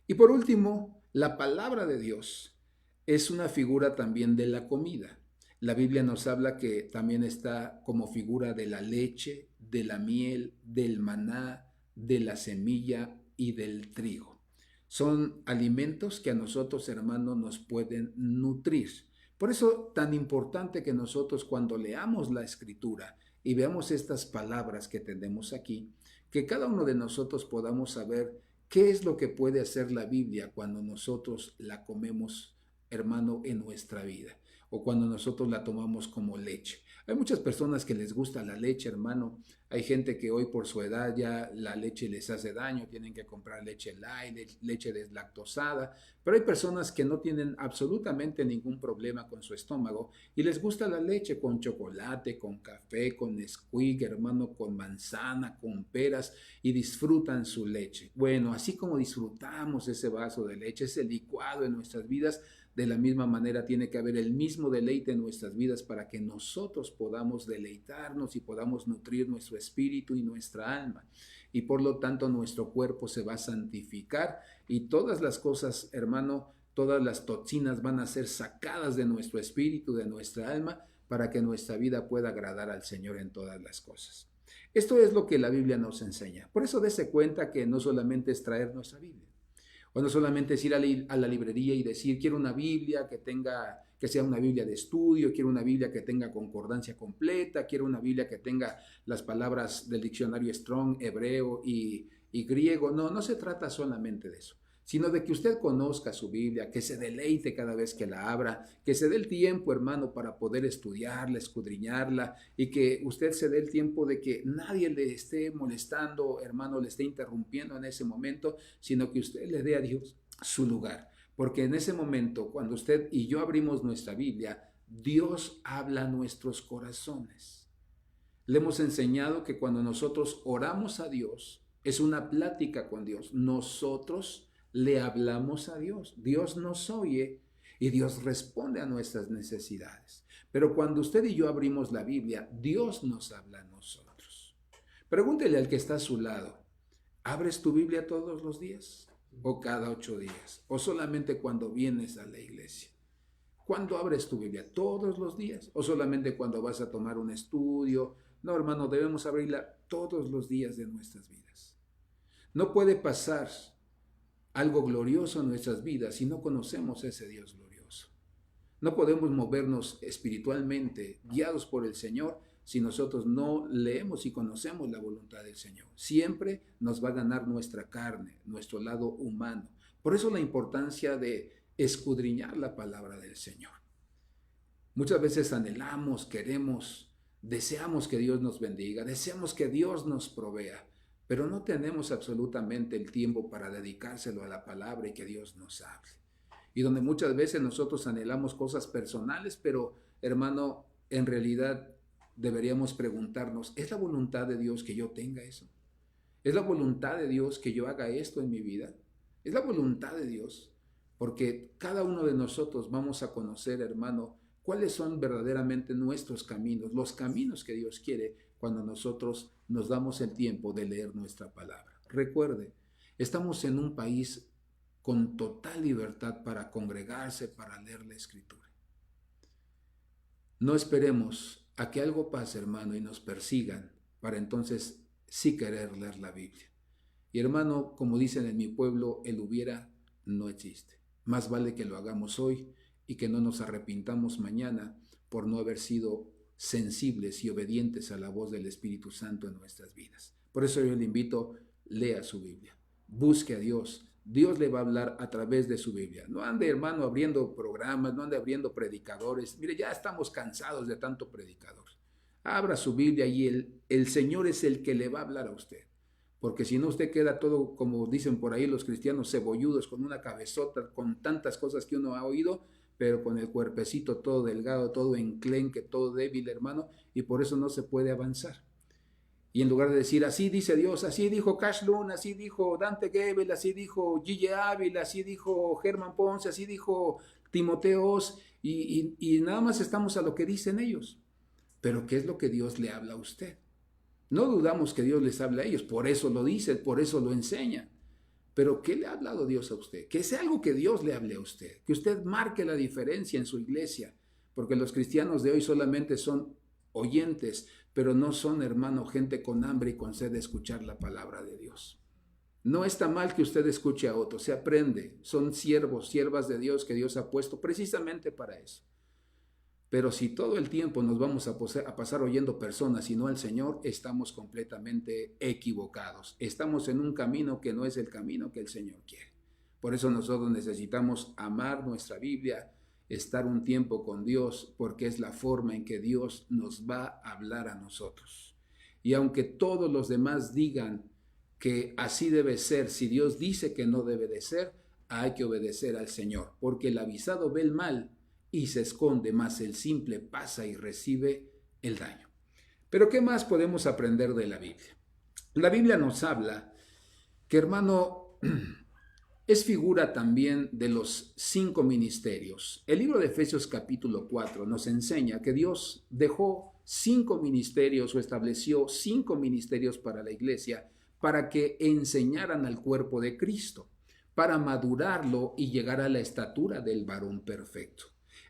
S1: Y por último, la palabra de Dios es una figura también de la comida. La Biblia nos habla que también está como figura de la leche, de la miel, del maná, de la semilla y del trigo. Son alimentos que a nosotros, hermanos, nos pueden nutrir. Por eso tan importante que nosotros cuando leamos la Escritura y veamos estas palabras que tenemos aquí, que cada uno de nosotros podamos saber qué es lo que puede hacer la Biblia cuando nosotros la comemos, hermano, en nuestra vida, o cuando nosotros la tomamos como leche. Hay muchas personas que les gusta la leche, hermano. Hay gente que hoy por su edad ya la leche les hace daño, tienen que comprar leche light, leche deslactosada, pero hay personas que no tienen absolutamente ningún problema con su estómago y les gusta la leche con chocolate, con café, con Nesquik, hermano, con manzana, con peras, y disfrutan su leche. Bueno, así como disfrutamos ese vaso de leche, ese licuado en nuestras vidas, de la misma manera tiene que haber el mismo deleite en nuestras vidas para que nosotros podamos deleitarnos y podamos nutrir nuestro espíritu y nuestra alma. Y por lo tanto nuestro cuerpo se va a santificar y todas las cosas, hermano, todas las toxinas van a ser sacadas de nuestro espíritu, de nuestra alma, para que nuestra vida pueda agradar al Señor en todas las cosas. Esto es lo que la Biblia nos enseña. Por eso dése cuenta que no solamente es traer nuestra Biblia, o no solamente es ir a la librería y decir, quiero una Biblia que sea una Biblia de estudio, quiero una Biblia que tenga concordancia completa, quiero una Biblia que tenga las palabras del diccionario Strong, hebreo y griego. No, no se trata solamente de eso, sino de que usted conozca su Biblia, que se deleite cada vez que la abra, que se dé el tiempo, hermano, para poder estudiarla, escudriñarla, y que usted se dé el tiempo de que nadie le esté molestando, hermano, le esté interrumpiendo en ese momento, sino que usted le dé a Dios su lugar. Porque en ese momento, cuando usted y yo abrimos nuestra Biblia, Dios habla a nuestros corazones. Le hemos enseñado que cuando nosotros oramos a Dios, es una plática con Dios. Nosotros le hablamos a Dios. Dios nos oye y Dios responde a nuestras necesidades. Pero cuando usted y yo abrimos la Biblia, Dios nos habla a nosotros. Pregúntele al que está a su lado, ¿abres tu Biblia todos los días? ¿O cada 8 días? ¿O solamente cuando vienes a la iglesia? ¿Cuándo abres tu Biblia? ¿Todos los días? ¿O solamente cuando vas a tomar un estudio? No, hermano, debemos abrirla todos los días de nuestras vidas. No puede pasar algo glorioso en nuestras vidas si no conocemos a ese Dios glorioso. No podemos movernos espiritualmente guiados por el Señor si nosotros no leemos y conocemos la voluntad del Señor. Siempre nos va a ganar nuestra carne, nuestro lado humano. Por eso la importancia de escudriñar la palabra del Señor. Muchas veces anhelamos, queremos, deseamos que Dios nos bendiga, deseamos que Dios nos provea, pero no tenemos absolutamente el tiempo para dedicárselo a la palabra y que Dios nos hable. Y donde muchas veces nosotros anhelamos cosas personales, pero hermano, en realidad deberíamos preguntarnos, ¿es la voluntad de Dios que yo tenga eso? ¿Es la voluntad de Dios que yo haga esto en mi vida? ¿Es la voluntad de Dios? Porque cada uno de nosotros vamos a conocer, hermano, cuáles son verdaderamente nuestros caminos, los caminos que Dios quiere cuando nosotros nos damos el tiempo de leer nuestra palabra. Recuerde, estamos en un país con total libertad para congregarse, para leer la Escritura. No esperemos a que algo pase, hermano, y nos persigan para entonces sí querer leer la Biblia. Y hermano, como dicen en mi pueblo, el hubiera no existe. Más vale que lo hagamos hoy y que no nos arrepintamos mañana por no haber sido sensibles y obedientes a la voz del Espíritu Santo en nuestras vidas. Por eso yo le invito, lea su Biblia, busque a Dios. Dios le va a hablar a través de su Biblia. No ande, hermano, abriendo programas, no ande abriendo predicadores. Mire, ya estamos cansados de tanto predicador. Abra su Biblia y el Señor es el que le va a hablar a usted. Porque si no, usted queda todo, como dicen por ahí los cristianos, cebolludos, con una cabezota, con tantas cosas que uno ha oído, pero con el cuerpecito todo delgado, todo enclenque, todo débil, hermano, y por eso no se puede avanzar. Y en lugar de decir, así dice Dios, así dijo Cash Lund, así dijo Dante Gebel, así dijo Gille Ávila, así dijo Germán Ponce, así dijo Timoteo Oz, y nada más estamos a lo que dicen ellos. Pero ¿qué es lo que Dios le habla a usted? No dudamos que Dios les habla a ellos, por eso lo dicen, por eso lo enseñan. Pero ¿qué le ha hablado Dios a usted? Que sea algo que Dios le hable a usted, que usted marque la diferencia en su iglesia, porque los cristianos de hoy solamente son oyentes, pero no son, hermano, gente con hambre y con sed de escuchar la palabra de Dios. No está mal que usted escuche a otros, se aprende, son siervos, siervas de Dios que Dios ha puesto precisamente para eso. Pero si todo el tiempo nos vamos a pasar oyendo personas y no al Señor, estamos completamente equivocados. Estamos en un camino que no es el camino que el Señor quiere. Por eso nosotros necesitamos amar nuestra Biblia, estar un tiempo con Dios, porque es la forma en que Dios nos va a hablar a nosotros. Y aunque todos los demás digan que así debe ser, si Dios dice que no debe de ser, hay que obedecer al Señor, porque el avisado ve el mal y se esconde, más el simple pasa y recibe el daño. Pero ¿qué más podemos aprender de la Biblia? La Biblia nos habla que, hermano, Es figura también de los 5 ministerios. El libro de Efesios capítulo 4 nos enseña que Dios dejó 5 ministerios o estableció 5 ministerios para la iglesia para que enseñaran al cuerpo de Cristo, para madurarlo y llegar a la estatura del varón perfecto.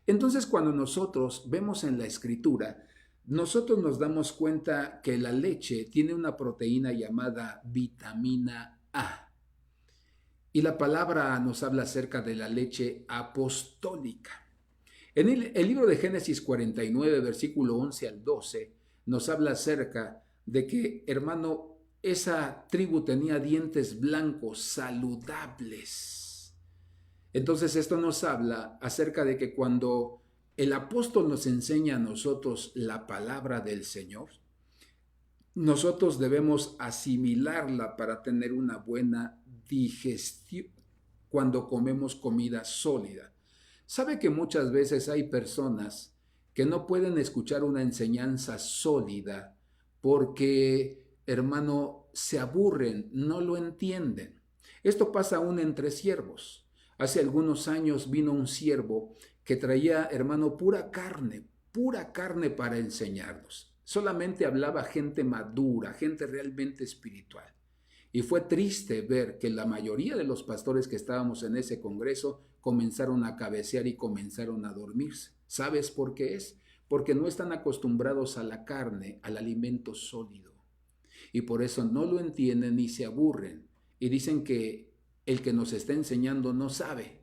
S1: Entonces, cuando nosotros vemos en la Escritura, nosotros nos damos cuenta que la leche tiene una proteína llamada vitamina A. Y la palabra nos habla acerca de la leche apostólica. En el libro de Génesis 49, versículo 11 al 12, nos habla acerca de que, hermano, esa tribu tenía dientes blancos, saludables. Entonces esto nos habla acerca de que cuando el apóstol nos enseña a nosotros la palabra del Señor, nosotros debemos asimilarla para tener una buena digestión cuando comemos comida sólida. ¿Sabe que muchas veces hay personas que no pueden escuchar una enseñanza sólida porque, hermano, se aburren, no lo entienden? Esto pasa aún entre siervos. Hace algunos años vino un siervo que traía, hermano, pura carne para enseñarnos. Solamente hablaba gente madura, gente realmente espiritual. Y fue triste ver que la mayoría de los pastores que estábamos en ese congreso comenzaron a cabecear y comenzaron a dormirse. ¿Sabes por qué es? Porque no están acostumbrados a la carne, al alimento sólido. Y por eso no lo entienden y se aburren. Y dicen que el que nos está enseñando no sabe.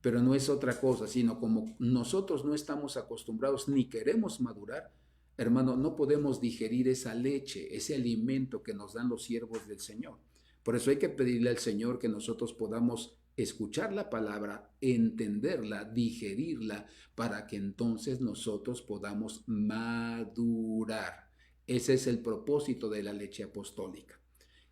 S1: Pero no es otra cosa, sino como nosotros no estamos acostumbrados ni queremos madurar, hermano, no podemos digerir esa leche, ese alimento que nos dan los siervos del Señor. Por eso hay que pedirle al Señor que nosotros podamos escuchar la palabra, entenderla, digerirla, para que entonces nosotros podamos madurar. Ese es el propósito de la leche apostólica.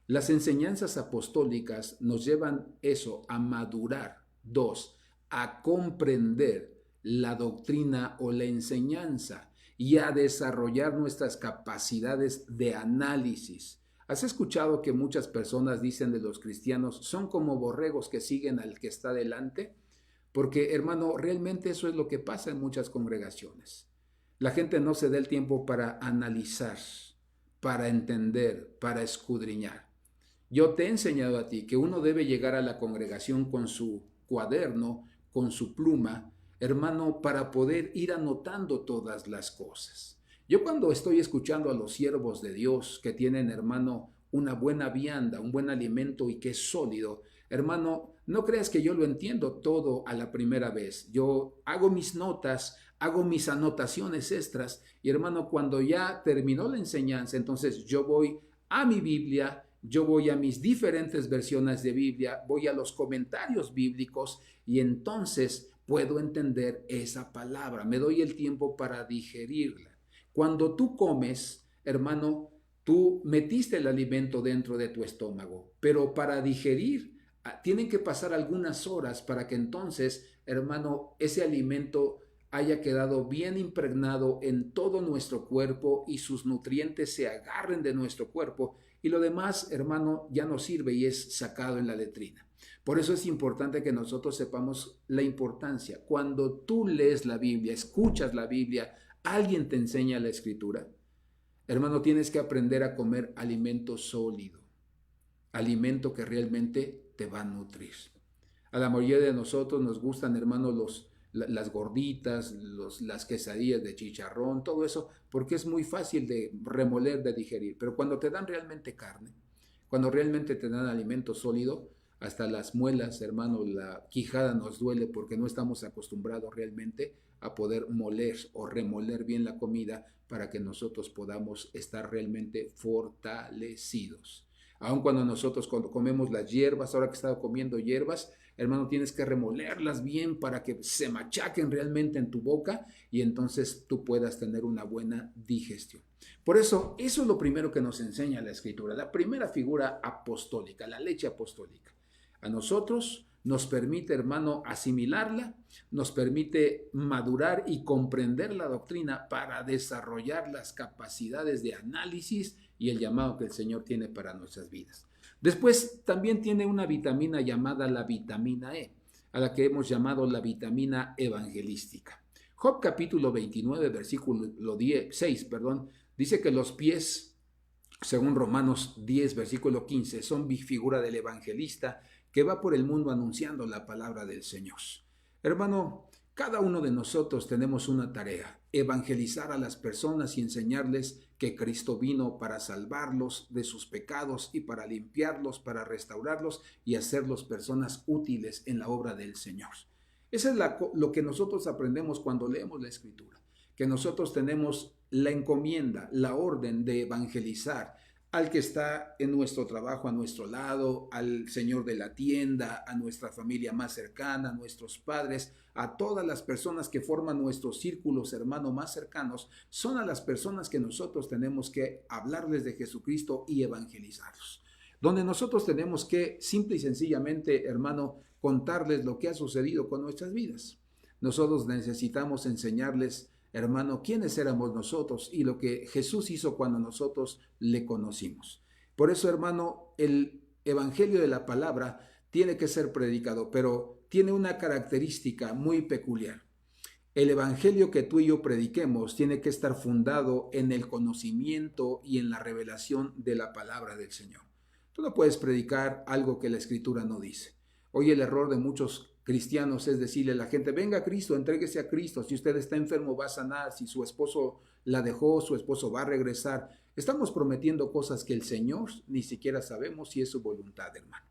S1: Las enseñanzas apostólicas nos llevan eso, a madurar. 2, a comprender la doctrina o la enseñanza y a desarrollar nuestras capacidades de análisis. ¿Has escuchado que muchas personas dicen de los cristianos, son como borregos que siguen al que está delante? Porque, hermano, realmente eso es lo que pasa en muchas congregaciones. La gente no se da el tiempo para analizar, para entender, para escudriñar. Yo te he enseñado a ti que uno debe llegar a la congregación con su cuaderno, con su pluma, hermano, para poder ir anotando todas las cosas. Yo cuando estoy escuchando a los siervos de Dios que tienen, hermano, una buena vianda, un buen alimento y que es sólido, hermano, no creas que yo lo entiendo todo a la primera vez. Yo hago mis notas, hago mis anotaciones extras y, hermano, cuando ya terminó la enseñanza, entonces yo voy a mi Biblia, yo voy a mis diferentes versiones de Biblia, voy a los comentarios bíblicos y entonces puedo entender esa palabra. Me doy el tiempo para digerirla. Cuando tú comes, hermano, tú metiste el alimento dentro de tu estómago, pero para digerir tienen que pasar algunas horas para que entonces, hermano, ese alimento haya quedado bien impregnado en todo nuestro cuerpo y sus nutrientes se agarren de nuestro cuerpo y lo demás, hermano, ya no sirve y es sacado en la letrina. Por eso es importante que nosotros sepamos la importancia. Cuando tú lees la Biblia, escuchas la Biblia, alguien te enseña la Escritura, hermano, tienes que aprender a comer alimento sólido, alimento que realmente te va a nutrir. A la mayoría de nosotros nos gustan, hermano, las gorditas, las quesadillas de chicharrón, todo eso, porque es muy fácil de remoler, de digerir. Pero cuando te dan realmente carne, cuando realmente te dan alimento sólido, hasta las muelas, hermano, la quijada nos duele porque no estamos acostumbrados realmente a poder moler o remoler bien la comida para que nosotros podamos estar realmente fortalecidos. Aun cuando nosotros cuando comemos las hierbas, ahora que he estado comiendo hierbas, hermano, tienes que remolerlas bien para que se machaquen realmente en tu boca y entonces tú puedas tener una buena digestión. Por eso, eso es lo primero que nos enseña la Escritura, la primera figura apostólica, la leche apostólica. A nosotros nos permite, hermano, asimilarla, nos permite madurar y comprender la doctrina para desarrollar las capacidades de análisis y el llamado que el Señor tiene para nuestras vidas. Después también tiene una vitamina llamada la vitamina E, a la que hemos llamado la vitamina evangelística. Job capítulo 29, versículo 6, dice que los pies, según Romanos 10, versículo 15, son figura del evangelista que va por el mundo anunciando la palabra del Señor. Hermano, cada uno de nosotros tenemos una tarea: evangelizar a las personas y enseñarles que Cristo vino para salvarlos de sus pecados y para limpiarlos, para restaurarlos y hacerlos personas útiles en la obra del Señor. Eso es lo que nosotros aprendemos cuando leemos la Escritura, que nosotros tenemos la encomienda, la orden de evangelizar al que está en nuestro trabajo a nuestro lado, al señor de la tienda, a nuestra familia más cercana, a nuestros padres, a todas las personas que forman nuestros círculos hermanos más cercanos. Son a las personas que nosotros tenemos que hablarles de Jesucristo y evangelizarlos. Donde nosotros tenemos que simple y sencillamente, hermano, contarles lo que ha sucedido con nuestras vidas. Nosotros necesitamos enseñarles, hermano, quiénes éramos nosotros y lo que Jesús hizo cuando nosotros le conocimos. Por eso, hermano, el evangelio de la palabra tiene que ser predicado, pero tiene una característica muy peculiar. El evangelio que tú y yo prediquemos tiene que estar fundado en el conocimiento y en la revelación de la palabra del Señor. Tú no puedes predicar algo que la Escritura no dice. Hoy el error de muchos cristianos es decirle a la gente: venga a Cristo, entréguese a Cristo, si usted está enfermo va a sanar, si su esposo la dejó, su esposo va a regresar. Estamos prometiendo cosas que el Señor ni siquiera sabemos si es su voluntad, hermano.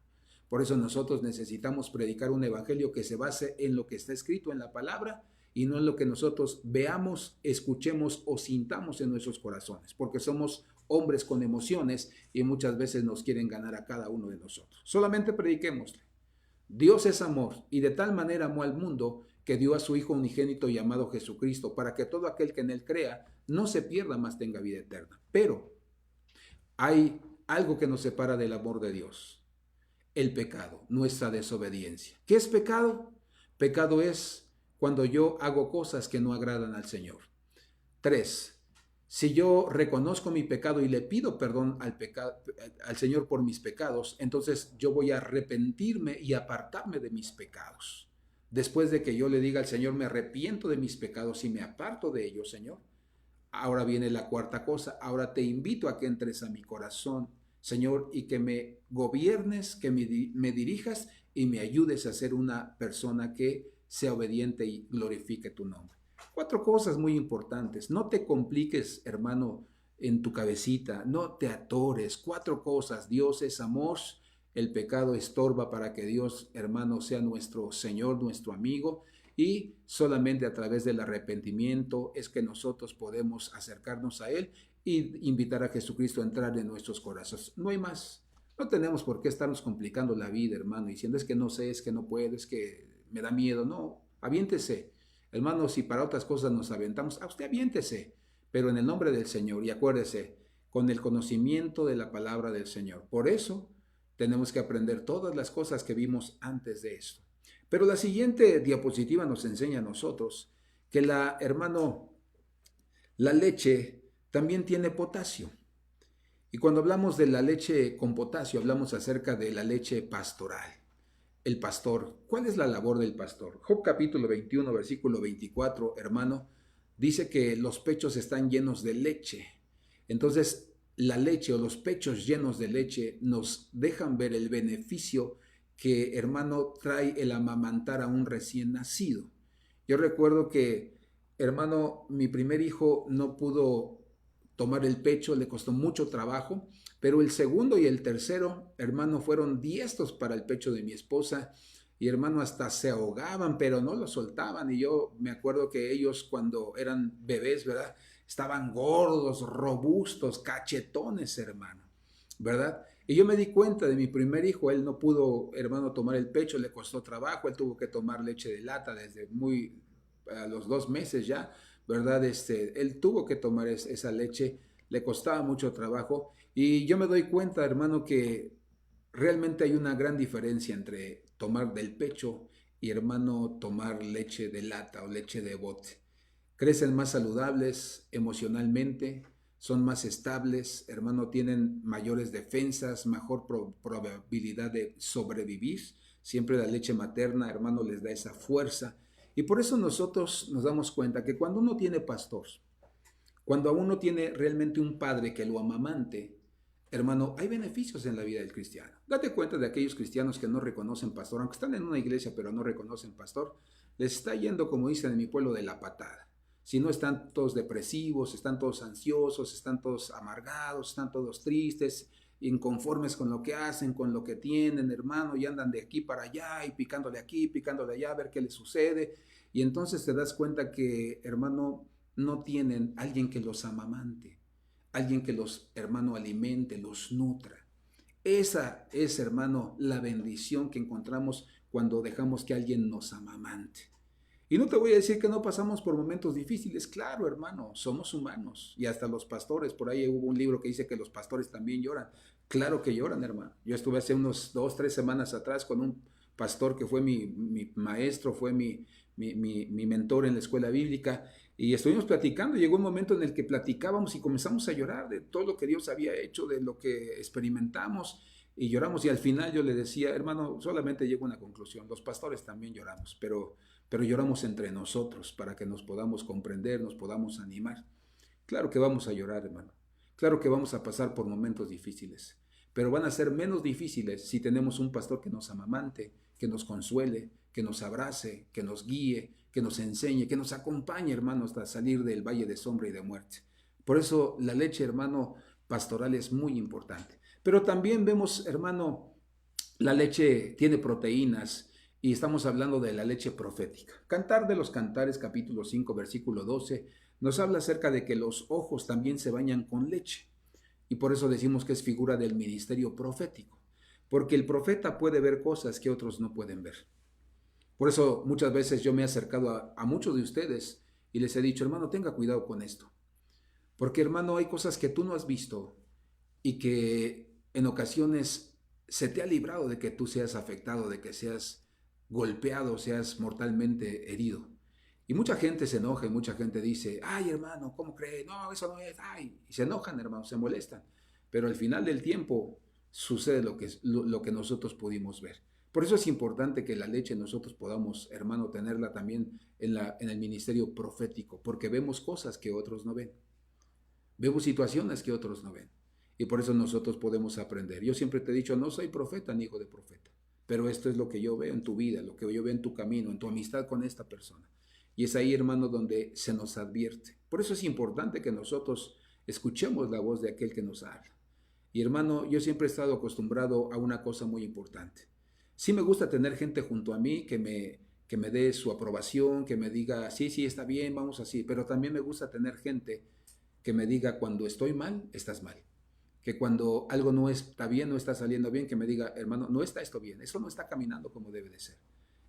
S1: Por eso nosotros necesitamos predicar un evangelio que se base en lo que está escrito en la palabra y no en lo que nosotros veamos, escuchemos o sintamos en nuestros corazones, porque somos hombres con emociones y muchas veces nos quieren ganar a cada uno de nosotros. Solamente prediquémosle. Dios es amor y de tal manera amó al mundo que dio a su Hijo unigénito llamado Jesucristo para que todo aquel que en él crea no se pierda, mas tenga vida eterna. Pero hay algo que nos separa del amor de Dios: el pecado, nuestra desobediencia. ¿Qué es pecado? Pecado es cuando yo hago cosas que no agradan al Señor. 3. Si yo reconozco mi pecado y le pido perdón al Señor por mis pecados, entonces yo voy a arrepentirme y apartarme de mis pecados. Después de que yo le diga al Señor: me arrepiento de mis pecados y me aparto de ellos, Señor. Ahora viene la cuarta cosa: ahora te invito a que entres a mi corazón, Señor, y que me gobiernes, que me dirijas y me ayudes a ser una persona que sea obediente y glorifique tu nombre. 4 cosas muy importantes. No te compliques, hermano, en tu cabecita. No te atores. 4 cosas. Dios es amor. El pecado estorba para que Dios, hermano, sea nuestro Señor, nuestro amigo. Y solamente a través del arrepentimiento es que nosotros podemos acercarnos a Él y invitar a Jesucristo a entrar en nuestros corazones. No hay más. No tenemos por qué estarnos complicando la vida, hermano, diciendo: es que no sé, es que no puedo, es que me da miedo. No, aviéntese. Hermano, si para otras cosas nos aventamos, a usted aviéntese, pero en el nombre del Señor. Y acuérdese, con el conocimiento de la palabra del Señor. Por eso tenemos que aprender todas las cosas que vimos antes de esto. Pero la siguiente diapositiva nos enseña a nosotros que la leche también tiene potasio. Y cuando hablamos de la leche con potasio, hablamos acerca de la leche pastoral. El pastor, ¿cuál es la labor del pastor? Job capítulo 21, versículo 24, hermano, dice que los pechos están llenos de leche. Entonces, la leche o los pechos llenos de leche nos dejan ver el beneficio que, hermano, trae el amamantar a un recién nacido. Yo recuerdo que, hermano, mi primer hijo no pudo tomar el pecho, le costó mucho trabajo, pero el segundo y el tercero, hermano, fueron diestros para el pecho de mi esposa y, hermano, hasta se ahogaban, pero no lo soltaban. Y yo me acuerdo que ellos, cuando eran bebés, ¿verdad?, estaban gordos, robustos, cachetones, hermano, ¿verdad? Y yo me di cuenta de mi primer hijo. Él no pudo, hermano, tomar el pecho, le costó trabajo, él tuvo que tomar leche de lata desde a los 2 meses ya, ¿verdad? Él tuvo que tomar esa leche, le costaba mucho trabajo. Y yo me doy cuenta, hermano, que realmente hay una gran diferencia entre tomar del pecho y hermano, tomar leche de lata o leche de bote. Crecen más saludables emocionalmente, son más estables, hermano, tienen mayores defensas, mejor probabilidad de sobrevivir. Siempre la leche materna, hermano, les da esa fuerza. Y por eso nosotros nos damos cuenta que cuando uno tiene pastor, cuando uno tiene realmente un padre que lo amamante, hermano, hay beneficios en la vida del cristiano. Date cuenta de aquellos cristianos que no reconocen pastor, aunque están en una iglesia pero no reconocen pastor, les está yendo, como dicen en mi pueblo, de la patada. Si no, están todos depresivos, están todos ansiosos, están todos amargados, están todos tristes, inconformes con lo que hacen, con lo que tienen, hermano, y andan de aquí para allá y picándole aquí, picándole allá, a ver qué les sucede. Y entonces te das cuenta que, hermano, no tienen alguien que los amamante, alguien que los, hermano, alimente, los nutra. Esa es, hermano, la bendición que encontramos cuando dejamos que alguien nos amamante. Y no te voy a decir que no pasamos por momentos difíciles, claro, hermano, somos humanos. Y hasta los pastores, por ahí hubo un libro que dice que los pastores también lloran. Claro que lloran, hermano. Yo estuve hace unos 2, 3 semanas atrás con un pastor que fue mi maestro, fue mi mentor en la escuela bíblica, y estuvimos platicando. Llegó un momento en el que platicábamos y comenzamos a llorar de todo lo que Dios había hecho, de lo que experimentamos, y lloramos. Y al final yo le decía, hermano, solamente llego a una conclusión, los pastores también lloramos, pero lloramos entre nosotros para que nos podamos comprender, nos podamos animar. Claro que vamos a llorar, hermano. Claro que vamos a pasar por momentos difíciles, pero van a ser menos difíciles si tenemos un pastor que nos amamante, que nos consuele, que nos abrace, que nos guíe, que nos enseñe, que nos acompañe, hermano, hasta salir del valle de sombra y de muerte. Por eso la leche, hermano, pastoral es muy importante. Pero también vemos, hermano, la leche tiene proteínas y estamos hablando de la leche profética. Cantar de los Cantares, capítulo 5, versículo 12, nos habla acerca de que los ojos también se bañan con leche. Y por eso decimos que es figura del ministerio profético. Porque el profeta puede ver cosas que otros no pueden ver. Por eso muchas veces yo me he acercado a muchos de ustedes y les he dicho, hermano, tenga cuidado con esto. Porque, hermano, hay cosas que tú no has visto y que en ocasiones se te ha librado de que tú seas afectado, de que seas golpeado, seas mortalmente herido. Y mucha gente se enoja y mucha gente dice, ay, hermano, ¿cómo cree? No, eso no es, ay. Y se enojan, hermano, se molestan. Pero al final del tiempo sucede lo que nosotros pudimos ver. Por eso es importante que la leche nosotros podamos, hermano, tenerla también en el ministerio profético, porque vemos cosas que otros no ven. Vemos situaciones que otros no ven. Y por eso nosotros podemos aprender. Yo siempre te he dicho, no soy profeta ni hijo de profeta, pero esto es lo que yo veo en tu vida, lo que yo veo en tu camino, en tu amistad con esta persona. Y es ahí, hermano, donde se nos advierte. Por eso es importante que nosotros escuchemos la voz de aquel que nos habla. Y hermano, yo siempre he estado acostumbrado a una cosa muy importante. Sí me gusta tener gente junto a mí que me dé su aprobación, que me diga, sí, sí, está bien, vamos así. Pero también me gusta tener gente que me diga, cuando estoy mal, estás mal. Que cuando algo no está bien, no está saliendo bien, que me diga, hermano, no está esto bien, esto no está caminando como debe de ser.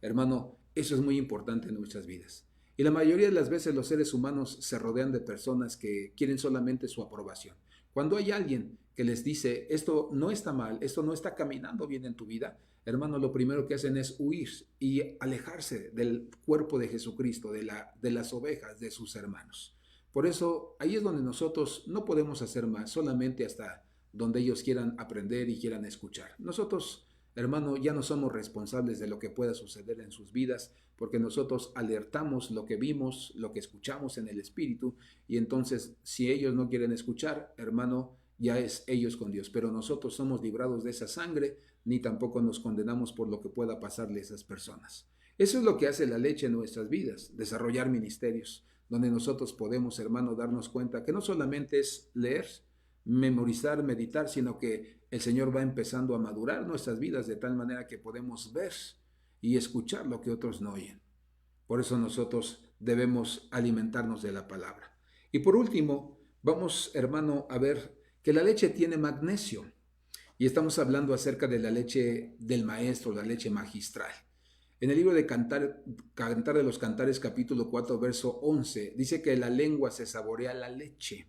S1: Hermano, eso es muy importante en nuestras vidas. Y la mayoría de las veces los seres humanos se rodean de personas que quieren solamente su aprobación. Cuando hay alguien que les dice, esto no está mal, esto no está caminando bien en tu vida, hermano, lo primero que hacen es huir y alejarse del cuerpo de Jesucristo, de las ovejas de sus hermanos. Por eso ahí es donde nosotros no podemos hacer más, solamente hasta donde ellos quieran aprender y quieran escuchar. Nosotros, hermano, ya no somos responsables de lo que pueda suceder en sus vidas, porque nosotros alertamos lo que vimos, lo que escuchamos en el Espíritu, y entonces si ellos no quieren escuchar, hermano, ya es ellos con Dios. Pero nosotros somos librados de esa sangre, ni tampoco nos condenamos por lo que pueda pasarle a esas personas. Eso es lo que hace la leche en nuestras vidas, desarrollar ministerios, donde nosotros podemos, hermano, darnos cuenta que no solamente es leer, memorizar, meditar, sino que el Señor va empezando a madurar nuestras vidas de tal manera que podemos ver y escuchar lo que otros no oyen. Por eso nosotros debemos alimentarnos de la palabra. Y por último, vamos, hermano, a ver que la leche tiene magnesio. Y estamos hablando acerca de la leche del maestro, la leche magistral. En el libro de Cantar de los Cantares, capítulo 4, verso 11, dice que la lengua se saborea la leche.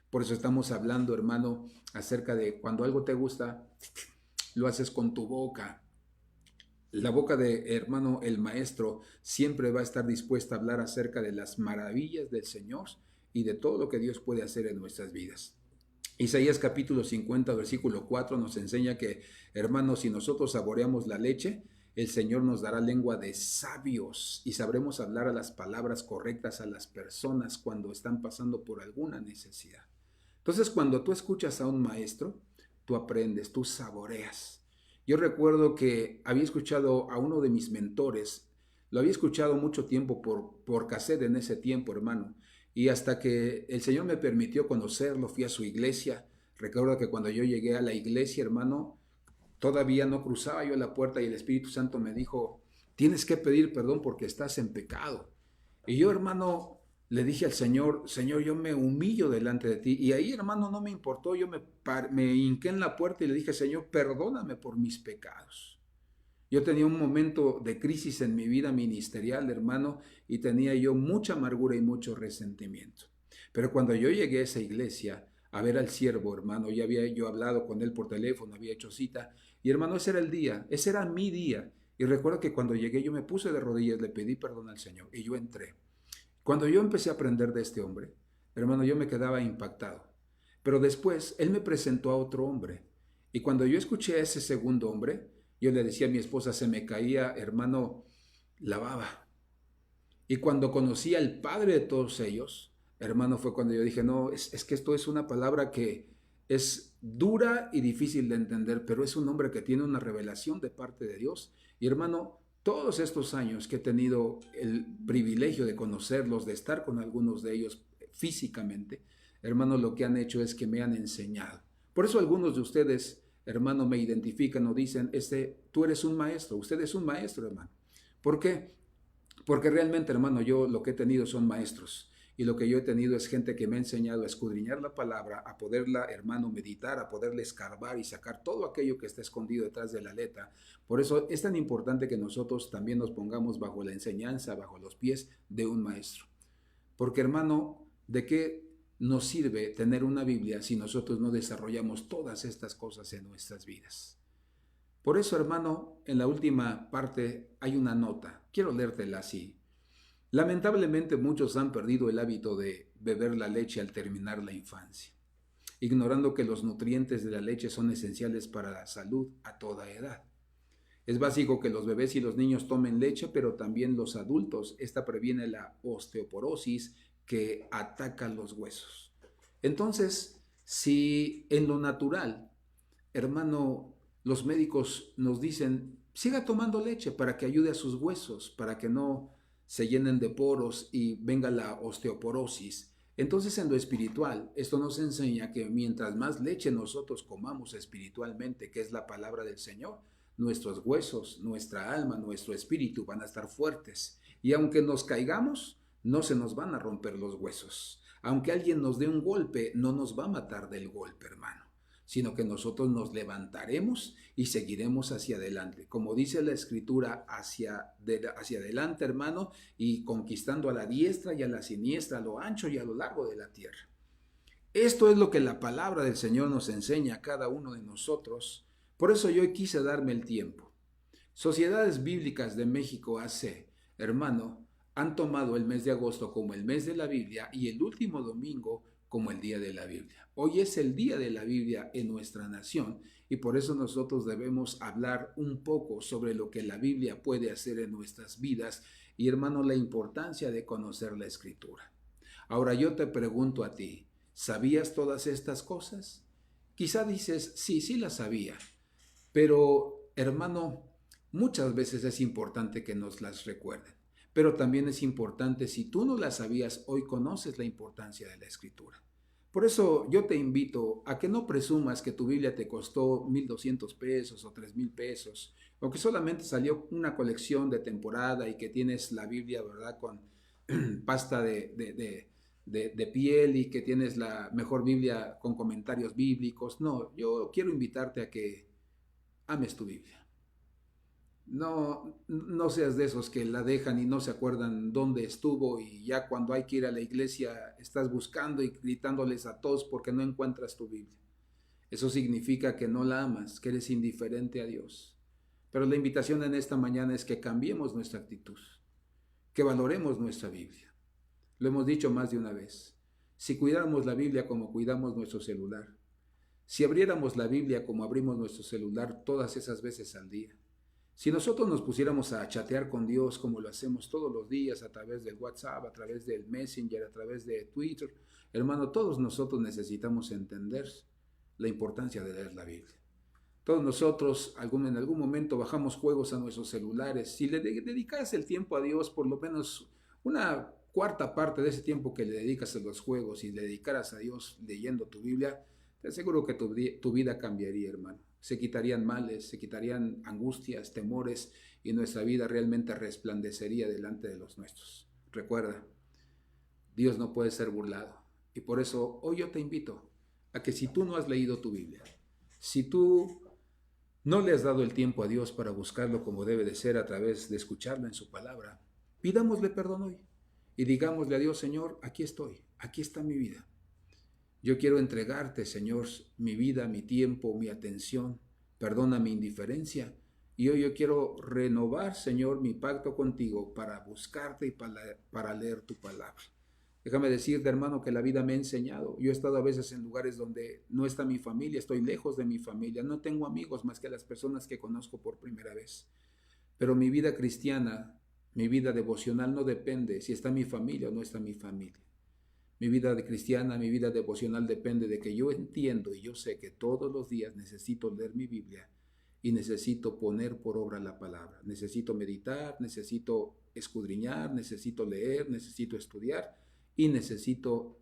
S1: Por eso estamos hablando, hermano, acerca de cuando algo te gusta, lo haces con tu boca. La boca de hermano, el maestro, siempre va a estar dispuesta a hablar acerca de las maravillas del Señor y de todo lo que Dios puede hacer en nuestras vidas. Isaías capítulo 50, versículo 4 nos enseña que, hermanos, si nosotros saboreamos la leche, el Señor nos dará lengua de sabios y sabremos hablar a las palabras correctas a las personas cuando están pasando por alguna necesidad. Entonces, cuando tú escuchas a un maestro, tú aprendes, tú saboreas. Yo recuerdo que había escuchado a uno de mis mentores, lo había escuchado mucho tiempo por cassette en ese tiempo, hermano, y hasta que el Señor me permitió conocerlo, fui a su iglesia. Recuerdo que cuando yo llegué a la iglesia, hermano, todavía no cruzaba yo la puerta y el Espíritu Santo me dijo, tienes que pedir perdón porque estás en pecado. Y yo, hermano, le dije al Señor, Señor, yo me humillo delante de ti. Y ahí, hermano, no me importó, yo me hinqué en la puerta y le dije, Señor, perdóname por mis pecados. Yo tenía un momento de crisis en mi vida ministerial, hermano, y tenía yo mucha amargura y mucho resentimiento. Pero cuando yo llegué a esa iglesia a ver al siervo, hermano, ya había yo hablado con él por teléfono, había hecho cita, y hermano, ese era el día, ese era mi día. Y recuerdo que cuando llegué yo me puse de rodillas, le pedí perdón al Señor y yo entré. Cuando yo empecé a aprender de este hombre, hermano, yo me quedaba impactado. Pero después él me presentó a otro hombre. Y cuando yo escuché a ese segundo hombre, yo le decía a mi esposa, se me caía, hermano, la baba. Y cuando conocí al padre de todos ellos, hermano, fue cuando yo dije, no, es que esto es una palabra que es dura y difícil de entender, pero es un hombre que tiene una revelación de parte de Dios. Y hermano, todos estos años que he tenido el privilegio de conocerlos, de estar con algunos de ellos físicamente, hermano, lo que han hecho es que me han enseñado. Por eso algunos de ustedes, hermano, me identifican o dicen, tú eres un maestro, usted es un maestro, hermano. ¿Por qué? Porque realmente, hermano, yo lo que he tenido son maestros. Y lo que yo he tenido es gente que me ha enseñado a escudriñar la palabra, a poderla, hermano, meditar, a poderle escarbar y sacar todo aquello que está escondido detrás de la letra. Por eso es tan importante que nosotros también nos pongamos bajo la enseñanza, bajo los pies de un maestro. Porque, hermano, ¿de qué nos sirve tener una Biblia si nosotros no desarrollamos todas estas cosas en nuestras vidas? Por eso, hermano, en la última parte hay una nota. Quiero leértela así. Lamentablemente muchos han perdido el hábito de beber la leche al terminar la infancia, ignorando que los nutrientes de la leche son esenciales para la salud a toda edad. Es básico que los bebés y los niños tomen leche, pero también los adultos. Esta previene la osteoporosis que ataca los huesos. Entonces, si en lo natural, hermano, los médicos nos dicen, siga tomando leche para que ayude a sus huesos, para que no se llenen de poros y venga la osteoporosis. Entonces, en lo espiritual, esto nos enseña que mientras más leche nosotros comamos espiritualmente, que es la palabra del Señor, nuestros huesos, nuestra alma, nuestro espíritu van a estar fuertes. Y aunque nos caigamos, no se nos van a romper los huesos. Aunque alguien nos dé un golpe, no nos va a matar del golpe, hermano, sino que nosotros nos levantaremos y seguiremos hacia adelante. Como dice la Escritura, hacia adelante, hermano, y conquistando a la diestra y a la siniestra, a lo ancho y a lo largo de la tierra. Esto es lo que la palabra del Señor nos enseña a cada uno de nosotros. Por eso yo quise darme el tiempo. Sociedades Bíblicas de México AC, hermano, han tomado el mes de agosto como el mes de la Biblia y el último domingo como el día de la Biblia. Hoy es el día de la Biblia en nuestra nación y por eso nosotros debemos hablar un poco sobre lo que la Biblia puede hacer en nuestras vidas y, hermano, la importancia de conocer la Escritura. Ahora yo te pregunto a ti, ¿sabías todas estas cosas? Quizá dices, sí las sabía, pero, hermano, muchas veces es importante que nos las recuerden. Pero también es importante, si tú no las sabías, hoy conoces la importancia de la Escritura. Por eso yo te invito a que no presumas que tu Biblia te costó 1,200 pesos o 3,000 pesos, o que solamente salió una colección de temporada y que tienes la Biblia, ¿verdad?, con pasta de piel y que tienes la mejor Biblia con comentarios bíblicos. No, yo quiero invitarte a que ames tu Biblia. No seas de esos que la dejan y no se acuerdan dónde estuvo y ya cuando hay que ir a la iglesia estás buscando y gritándoles a todos porque no encuentras tu Biblia. Eso significa que no la amas, que eres indiferente a Dios. Pero la invitación en esta mañana es que cambiemos nuestra actitud, que valoremos nuestra Biblia. Lo hemos dicho más de una vez. Si cuidáramos la Biblia como cuidamos nuestro celular, si abriéramos la Biblia como abrimos nuestro celular todas esas veces al día, si nosotros nos pusiéramos a chatear con Dios como lo hacemos todos los días a través del WhatsApp, a través del Messenger, a través de Twitter, hermano, todos nosotros necesitamos entender la importancia de leer la Biblia. Todos nosotros en algún momento bajamos juegos a nuestros celulares. Si le dedicas el tiempo a Dios, por lo menos una cuarta parte de ese tiempo que le dedicas a los juegos y le dedicaras a Dios leyendo tu Biblia, te aseguro que tu vida cambiaría, hermano. Se quitarían males, se quitarían angustias, temores y nuestra vida realmente resplandecería delante de los nuestros. Recuerda, Dios no puede ser burlado. Y por eso hoy yo te invito a que si tú no has leído tu Biblia, si tú no le has dado el tiempo a Dios para buscarlo como debe de ser a través de escucharlo en su palabra, pidámosle perdón hoy y digámosle a Dios: Señor, aquí estoy, aquí está mi vida. Yo quiero entregarte, Señor, mi vida, mi tiempo, mi atención. Perdona mi indiferencia. Y hoy yo quiero renovar, Señor, mi pacto contigo para buscarte y para leer tu palabra. Déjame decirte, hermano, que la vida me ha enseñado. Yo he estado a veces en lugares donde no está mi familia, estoy lejos de mi familia, no tengo amigos más que las personas que conozco por primera vez. Pero mi vida cristiana, mi vida devocional no depende si está mi familia o no está mi familia. Mi vida de cristiana, mi vida devocional depende de que yo entiendo y yo sé que todos los días necesito leer mi Biblia y necesito poner por obra la palabra. Necesito meditar, necesito escudriñar, necesito leer, necesito estudiar y necesito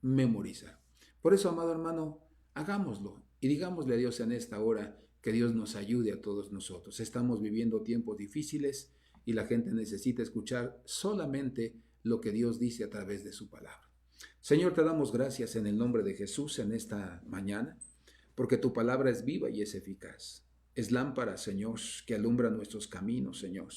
S1: memorizar. Por eso, amado hermano, hagámoslo y digámosle a Dios en esta hora que Dios nos ayude a todos nosotros. Estamos viviendo tiempos difíciles y la gente necesita escuchar solamente lo que Dios dice a través de su palabra. Señor, te damos gracias en el nombre de Jesús en esta mañana, porque tu palabra es viva y es eficaz. Es lámpara, Señor, que alumbra nuestros caminos, Señor.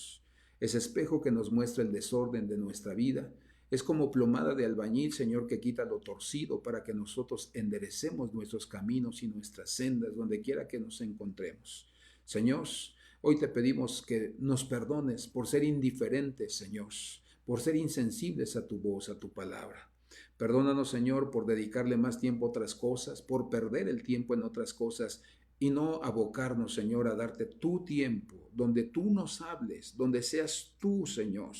S1: Es espejo que nos muestra el desorden de nuestra vida. Es como plomada de albañil, Señor, que quita lo torcido para que nosotros enderecemos nuestros caminos y nuestras sendas donde quiera que nos encontremos. Señor, hoy te pedimos que nos perdones por ser indiferentes, Señor, por ser insensibles a tu voz, a tu palabra. Perdónanos, Señor, por dedicarle más tiempo a otras cosas, por perder el tiempo en otras cosas y no abocarnos, Señor, a darte tu tiempo, donde tú nos hables, donde seas tú, Señor,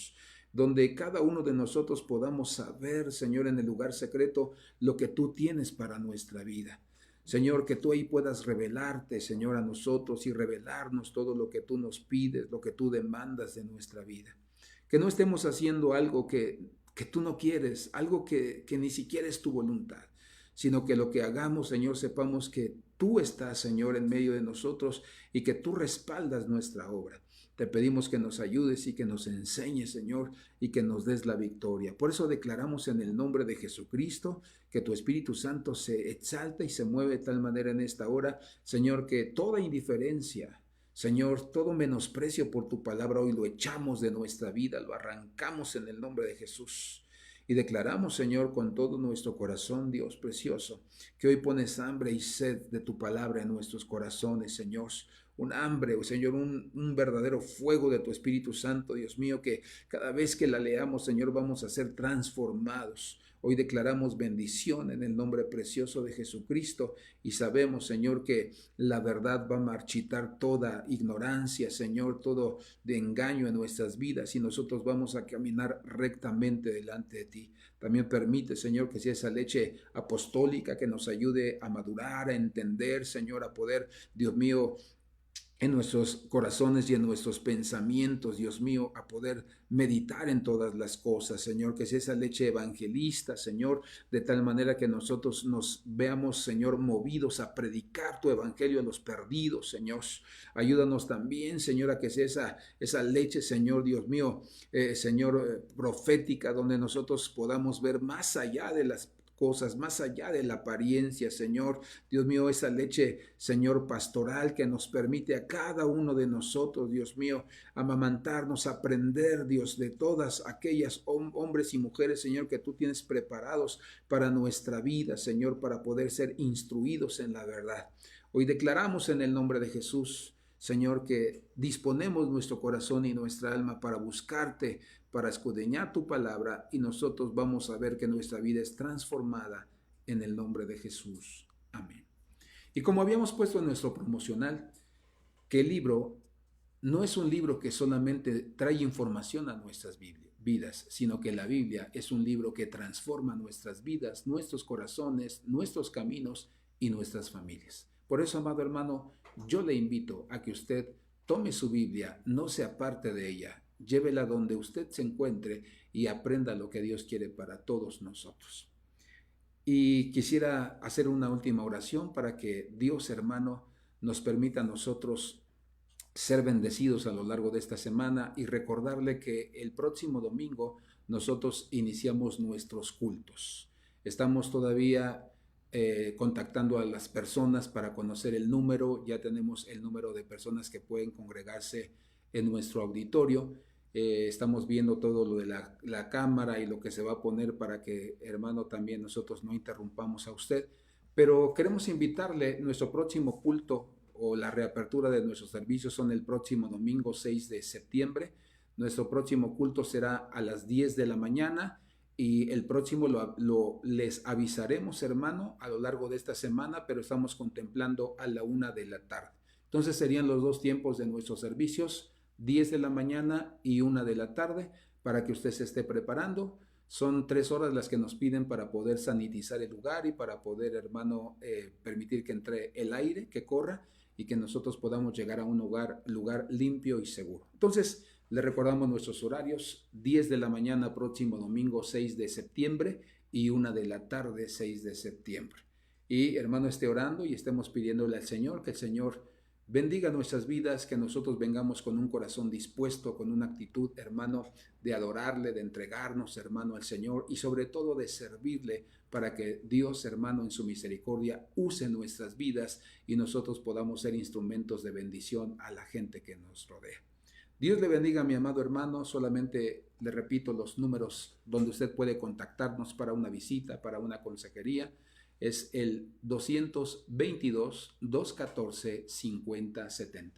S1: donde cada uno de nosotros podamos saber, Señor, en el lugar secreto, lo que tú tienes para nuestra vida. Señor, que tú ahí puedas revelarte, Señor, a nosotros y revelarnos todo lo que tú nos pides, lo que tú demandas de nuestra vida. Que no estemos haciendo algo que tú no quieres, algo que ni siquiera es tu voluntad, sino que lo que hagamos, Señor, sepamos que tú estás, Señor, en medio de nosotros y que tú respaldas nuestra obra. Te pedimos que nos ayudes y que nos enseñes, Señor, y que nos des la victoria. Por eso declaramos en el nombre de Jesucristo que tu Espíritu Santo se exalta y se mueve de tal manera en esta hora, Señor, que toda indiferencia, Señor, todo menosprecio por tu palabra hoy lo echamos de nuestra vida, lo arrancamos en el nombre de Jesús. Y declaramos, Señor, con todo nuestro corazón, Dios precioso, que hoy pones hambre y sed de tu palabra en nuestros corazones, Señor. Un hambre, Señor, un verdadero fuego de tu Espíritu Santo, Dios mío, que cada vez que la leamos, Señor, vamos a ser transformados. Hoy declaramos bendición en el nombre precioso de Jesucristo y sabemos, Señor, que la verdad va a marchitar toda ignorancia, Señor, todo de engaño en nuestras vidas y nosotros vamos a caminar rectamente delante de ti. También permite, Señor, que sea esa leche apostólica que nos ayude a madurar, a entender, Señor, a poder, Dios mío, en nuestros corazones y en nuestros pensamientos, Dios mío, a poder meditar en todas las cosas, Señor, que sea esa leche evangelista, Señor, de tal manera que nosotros nos veamos, Señor, movidos a predicar tu evangelio a los perdidos, Señor. Ayúdanos también, Señor, a que sea esa leche, Señor, Dios mío, Señor, profética, donde nosotros podamos ver más allá de las cosas, más allá de la apariencia, Señor. Dios mío, esa leche, Señor, pastoral que nos permite a cada uno de nosotros, Dios mío, amamantarnos, aprender, Dios, de todas aquellas hombres y mujeres, Señor, que tú tienes preparados para nuestra vida, Señor, para poder ser instruidos en la verdad. Hoy declaramos en el nombre de Jesús, Señor, que disponemos nuestro corazón y nuestra alma para buscarte, para escudriñar tu palabra, y nosotros vamos a ver que nuestra vida es transformada en el nombre de Jesús. Amén. Y como habíamos puesto en nuestro promocional, que el libro no es un libro que solamente trae información a nuestras vidas, sino que la Biblia es un libro que transforma nuestras vidas, nuestros corazones, nuestros caminos y nuestras familias. Por eso, amado hermano, yo le invito a que usted tome su Biblia, no se aparte de ella, llévela donde usted se encuentre y aprenda lo que Dios quiere para todos nosotros. Y quisiera hacer una última oración para que Dios, hermano, nos permita a nosotros ser bendecidos a lo largo de esta semana y recordarle que el próximo domingo nosotros iniciamos nuestros cultos. Estamos todavía contactando a las personas para conocer el número. Ya tenemos el número de personas que pueden congregarse en nuestro auditorio. Estamos viendo todo lo de la cámara y lo que se va a poner para que, hermano, también nosotros no interrumpamos a usted. Pero queremos invitarle. Nuestro próximo culto o la reapertura de nuestros servicios son el próximo domingo 6 de septiembre. Nuestro próximo culto será a las 10 de la mañana y el próximo les avisaremos, hermano, a lo largo de esta semana, pero estamos contemplando a la 1 de la tarde. Entonces serían los dos tiempos de nuestros servicios, 10 de la mañana y 1 de la tarde, para que usted se esté preparando. Son 3 horas las que nos piden para poder sanitizar el lugar y para poder, hermano, permitir que entre el aire, que corra, y que nosotros podamos llegar a un lugar limpio y seguro. Entonces, le recordamos nuestros horarios: 10 de la mañana próximo domingo 6 de septiembre y 1 de la tarde 6 de septiembre. Y, hermano, esté orando y estemos pidiéndole al Señor que el Señor bendiga nuestras vidas, que nosotros vengamos con un corazón dispuesto, con una actitud, hermano, de adorarle, de entregarnos, hermano, al Señor y sobre todo de servirle, para que Dios, hermano, en su misericordia use nuestras vidas y nosotros podamos ser instrumentos de bendición a la gente que nos rodea. Dios le bendiga, mi amado hermano. Solamente le repito los números donde usted puede contactarnos para una visita, para una consejería. Es el 222-214-5070.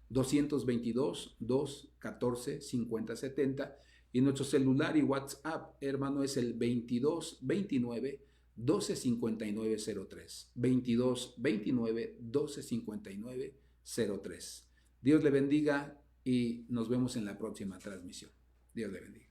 S1: 222-214-5070. Y nuestro celular y WhatsApp, hermano, es el 2229-125903. 2229-125903. Dios le bendiga y nos vemos en la próxima transmisión. Dios le bendiga.